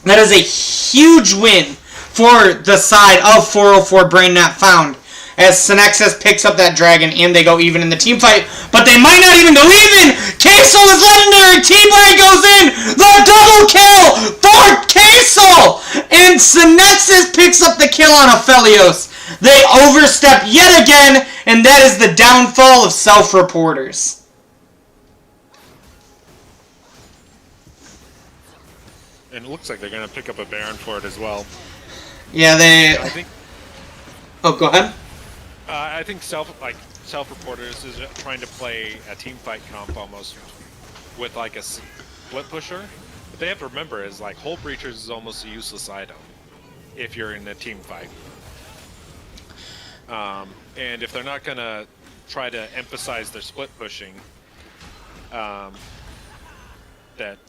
that is a huge win for the side of 404 Brain Not Found, as Synexus picks up that dragon and they go even in the team fight. But they might not even go even! Queso is legendary! T-Bray goes in! The double kill for Queso! And Synexus picks up the kill on Aphelios. They overstep yet again, and that is the downfall of self-reporters. And it looks like they're going to pick up a Baron for it as well. Yeah, I think. Oh, go ahead. I think self-reporters is trying to play a team fight comp almost with like a split pusher. What they have to remember is like Hull Breachers is almost a useless item if you're in a team fight. And if they're not gonna try to emphasize their split pushing, that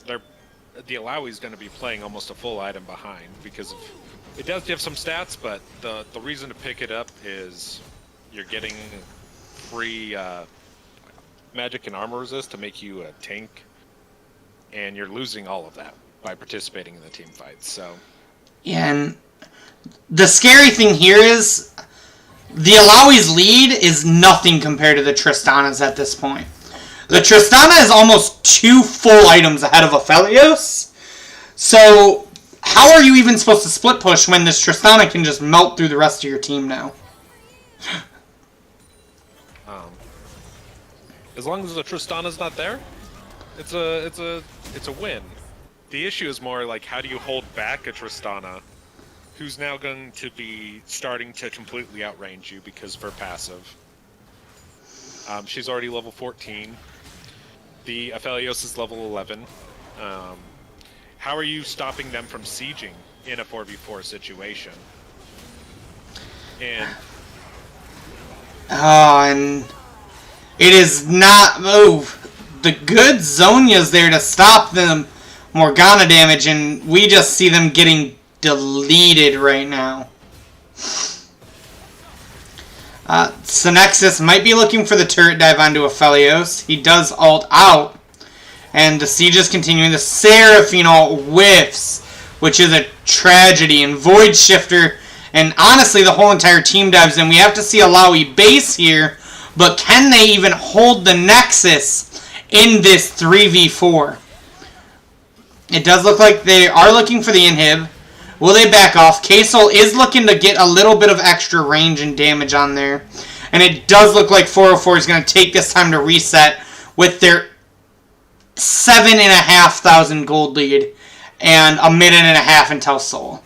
the Illaoi is going to be playing almost a full item behind, because it does give some stats, but the reason to pick it up is you're getting free magic and armor resist to make you a tank, and you're losing all of that by participating in the team fights. So yeah, and the scary thing here is the Illaoi's lead is nothing compared to the Tristana's at this point. The Tristana is almost 2 full items ahead of Aphelios. So how are you even supposed to split push when this Tristana can just melt through the rest of your team now? As long as the Tristana's not there, it's a win. The issue is more like, how do you hold back a Tristana who's now going to be starting to completely outrange you because of her passive. She's already level 14. The Aphelios is level 11. How are you stopping them from sieging in a 4v4 situation? And and it is not... Oh, the good Zhonya's there to stop the Morgana damage, and we just see them getting deleted right now. Synexus might be looking for the turret dive onto Aphelios. He does ult out, and the siege is continuing. The Seraphine ult whiffs, which is a tragedy, and Void Shifter, and honestly the whole entire team dives in. We have to see Illaoi base here, but can they even hold the Nexus in this 3v4? It does look like they are looking for the inhib. Will they back off? Kaysel is looking to get a little bit of extra range and damage on there. And it does look like 404 is going to take this time to reset with their 7,500 gold lead and a minute and a half until Soul.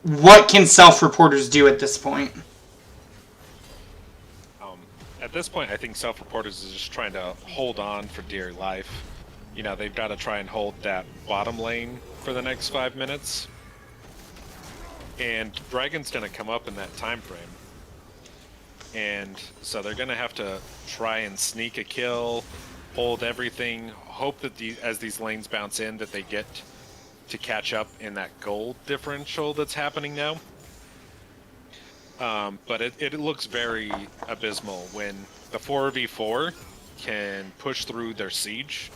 What can self-reporters do at this point? At this point, I think self-reporters is just trying to hold on for dear life. You know, they've got to try and hold that bottom lane for the next 5 minutes. And Dragon's going to come up in that time frame. And so they're going to have to try and sneak a kill, hold everything, hope that as these lanes bounce in that they get to catch up in that gold differential that's happening now. But it looks very abysmal when the 4v4 can push through their siege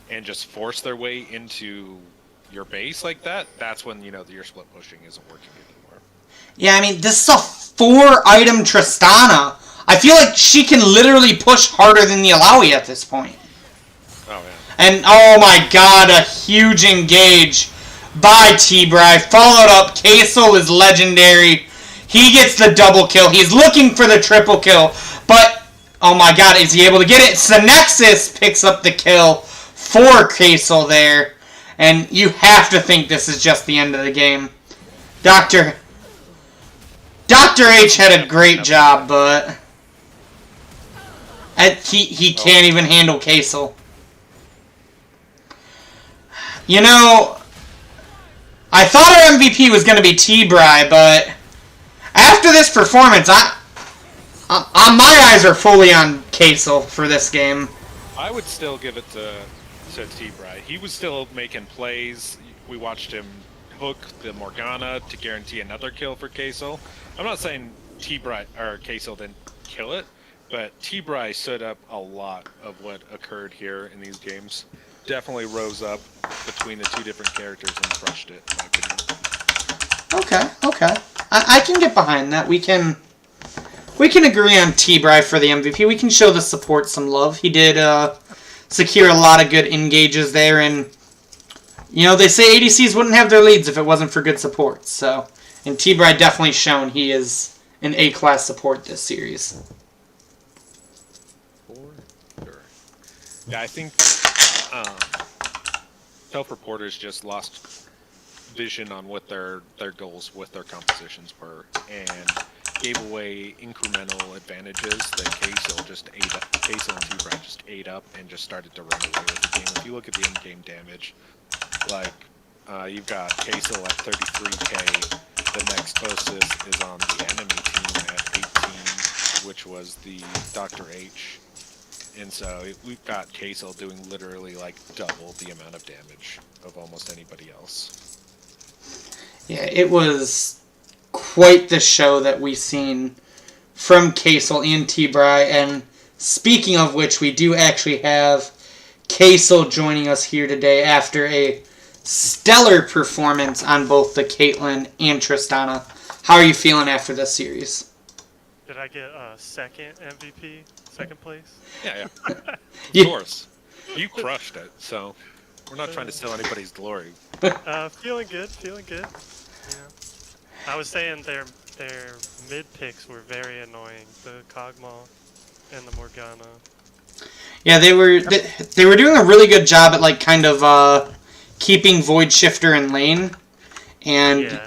and just force their way into your base like that. That's when, you know, your split pushing isn't working anymore. Yeah, I mean, this is a 4-item Tristana. I feel like she can literally push harder than the Illaoi at this point. Oh, yeah. And, oh my god, a huge engage by T-Bry. Followed up, Kaysel is legendary. He gets the double kill. He's looking for the triple kill. But, oh my god, is he able to get it? Synexus picks up the kill for Kaysel there. And you have to think this is just the end of the game. Dr. H had a great job, but he can't even handle Kaysel. You know, I thought our MVP was going to be T-Bry, but after this performance, my eyes are fully on Kaysel for this game. I would still give it to T-Bry. He was still making plays. We watched him hook the Morgana to guarantee another kill for Kaysel. I'm not saying T-Bry or Kaysel didn't kill it, but T-Bry stood up a lot of what occurred here in these games. Definitely rose up between the two different characters and crushed it, in my opinion. Okay. I can get behind that. We can agree on T-Bry for the MVP. We can show the support some love. He did secure a lot of good engages there, and you know, they say ADCs wouldn't have their leads if it wasn't for good support. So, and T-Bry definitely shown he is an A-class support this series. For sure. Yeah, I think self-reporters just lost vision on what their goals with their compositions were, and gave away incremental advantages that Kaysel and T-Bry just ate up and just started to run away with the game. If you look at the in-game damage, like you've got Kaysel at 33k, the next closest is on the enemy team at 18, which was the Dr. H. And so we've got Kaysel doing literally like double the amount of damage of almost anybody else. Yeah, it was quite the show that we've seen from Kaysel and T-Bry. And speaking of which, we do actually have Kaysel joining us here today after a stellar performance on both the Caitlyn and Tristana. How are you feeling after this series? Did I get a second MVP? Second place? Yeah. Of course. You crushed it, so we're not trying to steal anybody's glory. Feeling good. Yeah. I was saying their mid picks were very annoying. The Kog'Maw and the Morgana. Yeah, they were doing a really good job at like kind of keeping Void Shifter in lane and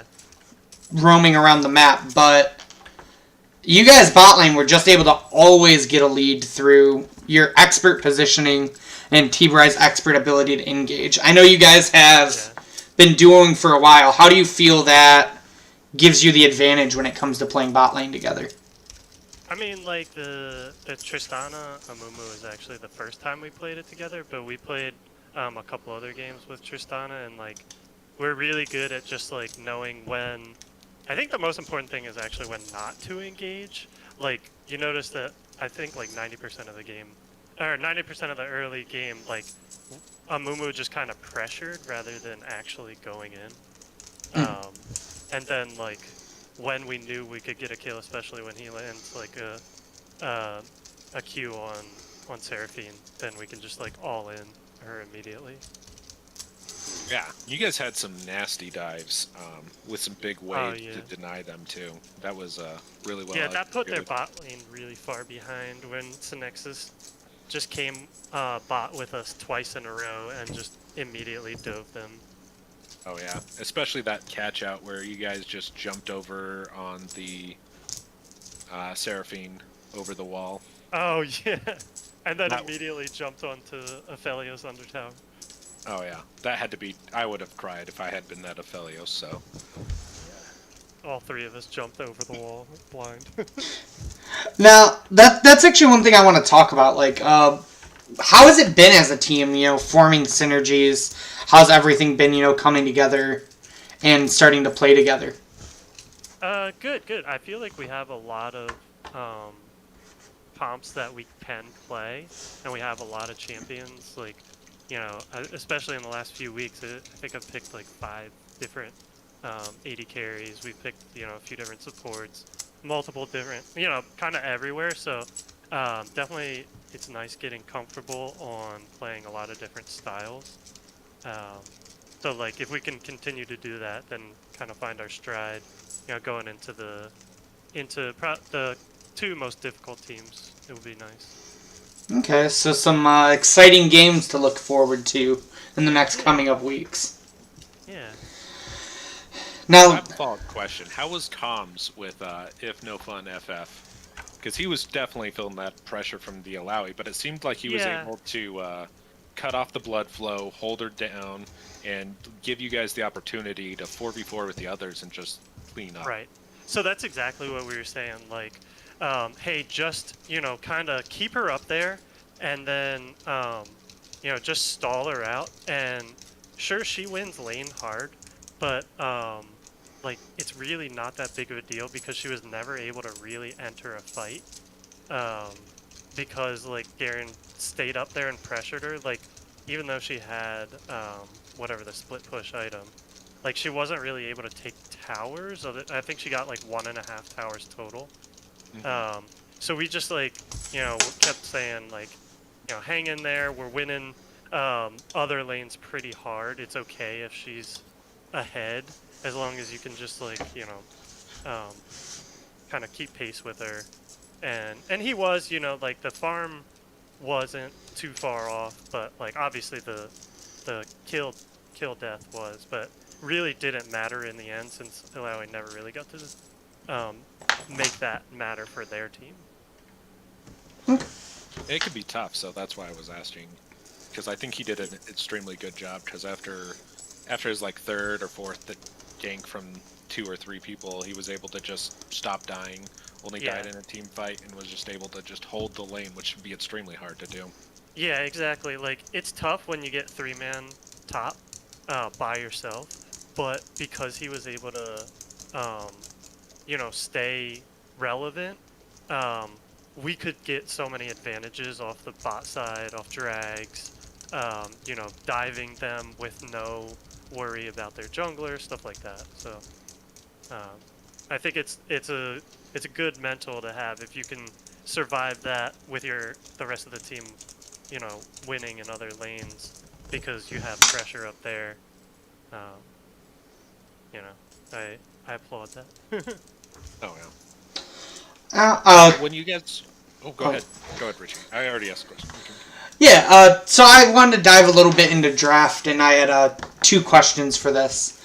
roaming around the map, but you guys bot lane were just able to always get a lead through your expert positioning and T-Bry's expert ability to engage. I know you guys have been duoing for a while. How do you feel that gives you the advantage when it comes to playing bot lane together? I mean, like, the Tristana Amumu is actually the first time we played it together, but we played a couple other games with Tristana, and, like, we're really good at just, like, knowing when... I think the most important thing is actually when not to engage. Like, you notice that I think, like, 90% of the game, or 90% of the early game, like, Amumu just kind of pressured rather than actually going in. And then, like, when we knew we could get a kill, especially when he lands like a Q on Seraphine, then we can just like all in her immediately. Yeah, you guys had some nasty dives with some big waves yeah. to deny them too. That was really well. Yeah, that put their executed. bot lane really far behind when Synexus just came bot with us twice in a row and just immediately dove them. Oh yeah, especially that catch out where you guys just jumped over on the Seraphine over the wall. Oh yeah, and then That- immediately jumped onto Aphelios Undertower. Oh yeah, that had to be. I would have cried if I had been that Aphelios. So All three of us jumped over the wall blind. Now, that's actually one thing I want to talk about. Like, how has it been as a team, you know, forming synergies? How's everything been, you know, coming together and starting to play together? Good. I feel like we have a lot of comps that we can play, and we have a lot of champions. Like, you know, especially in the last few weeks, I think I've picked like 5 different AD carries. We've picked, you know, a few different supports, multiple different, you know, kind of everywhere. So definitely, it's nice getting comfortable on playing a lot of different styles. So like, if we can continue to do that, then kind of find our stride, you know, going into the 2 most difficult teams, it would be nice. Okay, so some exciting games to look forward to in the next coming up weeks. Yeah. I Now, have a follow-up question. How was comms with If No Fun FF? Because he was definitely feeling that pressure from the Alawi, but it seemed like he was Yeah. able to cut off the blood flow, hold her down, and give you guys the opportunity to 4v4 with the others and just clean up. Right. So that's exactly what we were saying. Like, hey, just, you know, kind of keep her up there, and then, you know, just stall her out. And sure, she wins lane hard, but like, it's really not that big of a deal because she was never able to really enter a fight. Because like Garen stayed up there and pressured her. Like, even though she had whatever the split push item, like, she wasn't really able to take towers. I think she got like 1.5 towers total. So we just, like, you know, kept saying, like, you know, hang in there. We're winning other lanes pretty hard. It's okay if she's ahead, as long as you can just, like, you know, kind of keep pace with her. And he was, you know, like, the farm wasn't too far off, but like, obviously the kill death was, but really didn't matter in the end, since Alawi never really got to make that matter for their team. It could be tough, so that's why I was asking. Because I think he did an extremely good job, because after his, like, 3rd or 4th gank from 2 or 3 people, he was able to just stop dying, only died in a team fight, and was just able to just hold the lane, which would be extremely hard to do. Yeah, exactly. Like, it's tough when you get 3-man top by yourself, but because he was able to, you know, stay relevant, we could get so many advantages off the bot side, off drags, you know, diving them with no worry about their jungler, stuff like that. So I think it's a good mental to have if you can survive that with the rest of the team, you know, winning in other lanes because you have pressure up there. You know, I applaud that. Oh yeah. When you guys, go ahead, Richie. I already asked a question. yeah, so I wanted to dive a little bit into draft, and I had 2 questions for this.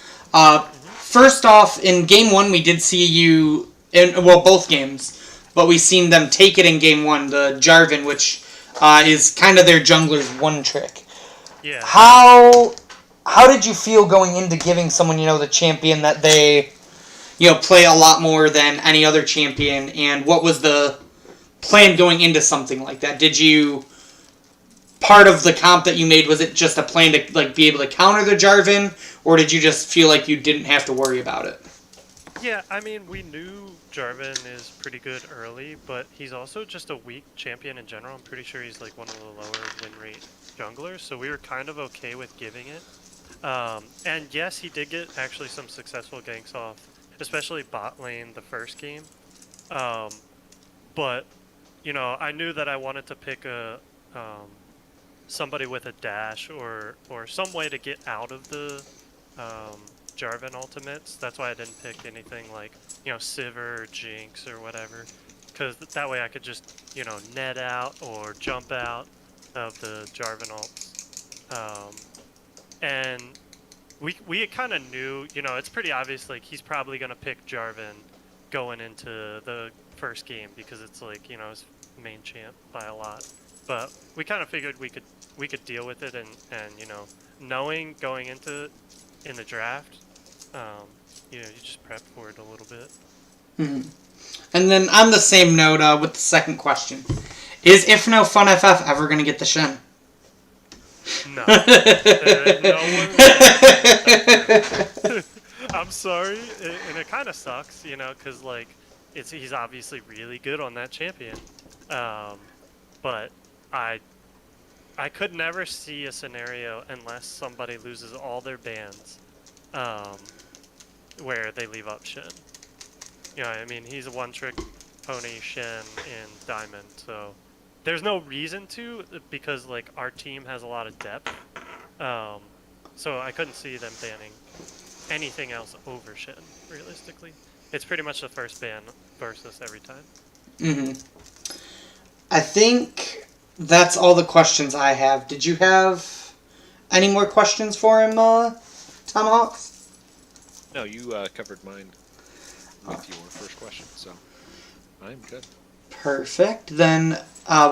First off, in game 1, we did see you well, both games, but we seen them take it in game 1, the Jarvan, which is kind of their jungler's one trick. Yeah. How did you feel going into giving someone, you know, the champion that they, you know, play a lot more than any other champion, and what was the plan going into something like that? Did you, part of the comp that you made, was it just a plan to like be able to counter the Jarvan, or did you just feel like you didn't have to worry about it? Yeah, I mean, we knew Jarvan is pretty good early, but he's also just a weak champion in general. I'm pretty sure he's like one of the lower win rate junglers, so we were kind of okay with giving it. And yes, he did get actually some successful ganks off, especially bot lane the first game. But, you know, I knew that I wanted to pick a somebody with a dash or some way to get out of the Jarvan ultimates. That's why I didn't pick anything like, you know, Sivir or Jinx or whatever. Because that way I could just, you know, net out or jump out of the Jarvan ults. And we kind of knew, you know, it's pretty obvious, like, he's probably going to pick Jarvan going into the first game because it's like, you know, his main champ by a lot. But we kind of figured we could deal with it, and you know, knowing going into in the draft, you know, you just prep for it a little bit. Mm-hmm. And then on the same note, with the second question, is IfNoFunFF ever going to get the Shen? No. I'm sorry, and it kind of sucks, you know, because like he's obviously really good on that champion, but I could never see a scenario unless somebody loses all their bans, where they leave up Shen. You know, I mean, he's a one-trick pony Shen in Diamond, so there's no reason to, because like our team has a lot of depth. So I couldn't see them banning anything else over Shen, realistically. It's pretty much the first ban versus every time. Mm-hmm. I think that's all the questions I have. Did you have any more questions for him, Tomahawks? No, you covered mine with your first question, so I'm good. Perfect. Then,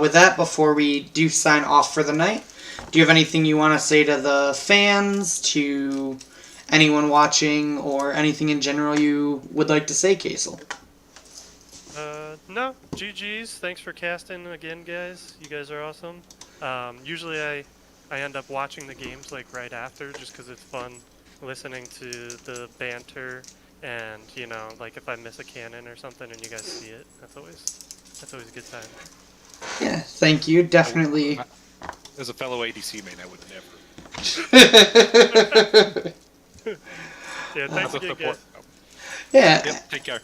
with that, before we do sign off for the night, do you have anything you want to say to the fans, to anyone watching, or anything in general you would like to say, Kaysel? No. GG's. Thanks for casting again, guys. You guys are awesome. Usually I end up watching the games like right after, just because it's fun listening to the banter, and you know, like if I miss a cannon or something and you guys see it, that's always a good time. Yeah, thank you. Definitely. As a fellow ADC main, I would never. Yeah, thanks again, guys. Yeah. Yep, take care.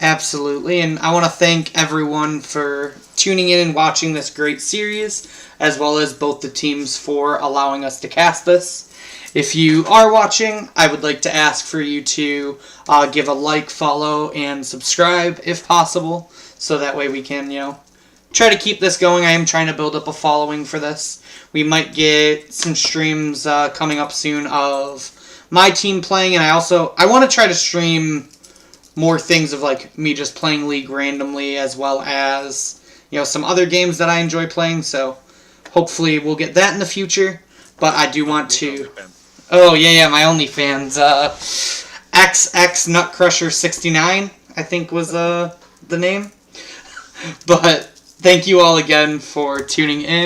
Absolutely, and I want to thank everyone for tuning in and watching this great series, as well as both the teams for allowing us to cast this. If you are watching, I would like to ask for you to give a like, follow, and subscribe if possible, so that way we can, you know, try to keep this going. I am trying to build up a following for this. We might get some streams coming up soon of my team playing, and I want to try to stream more things of like me just playing League randomly, as well as, you know, some other games that I enjoy playing. So hopefully we'll get that in the future. But I do want to. Oh yeah, my OnlyFans. XX Nutcrusher 69, I think was the name. But thank you all again for tuning in.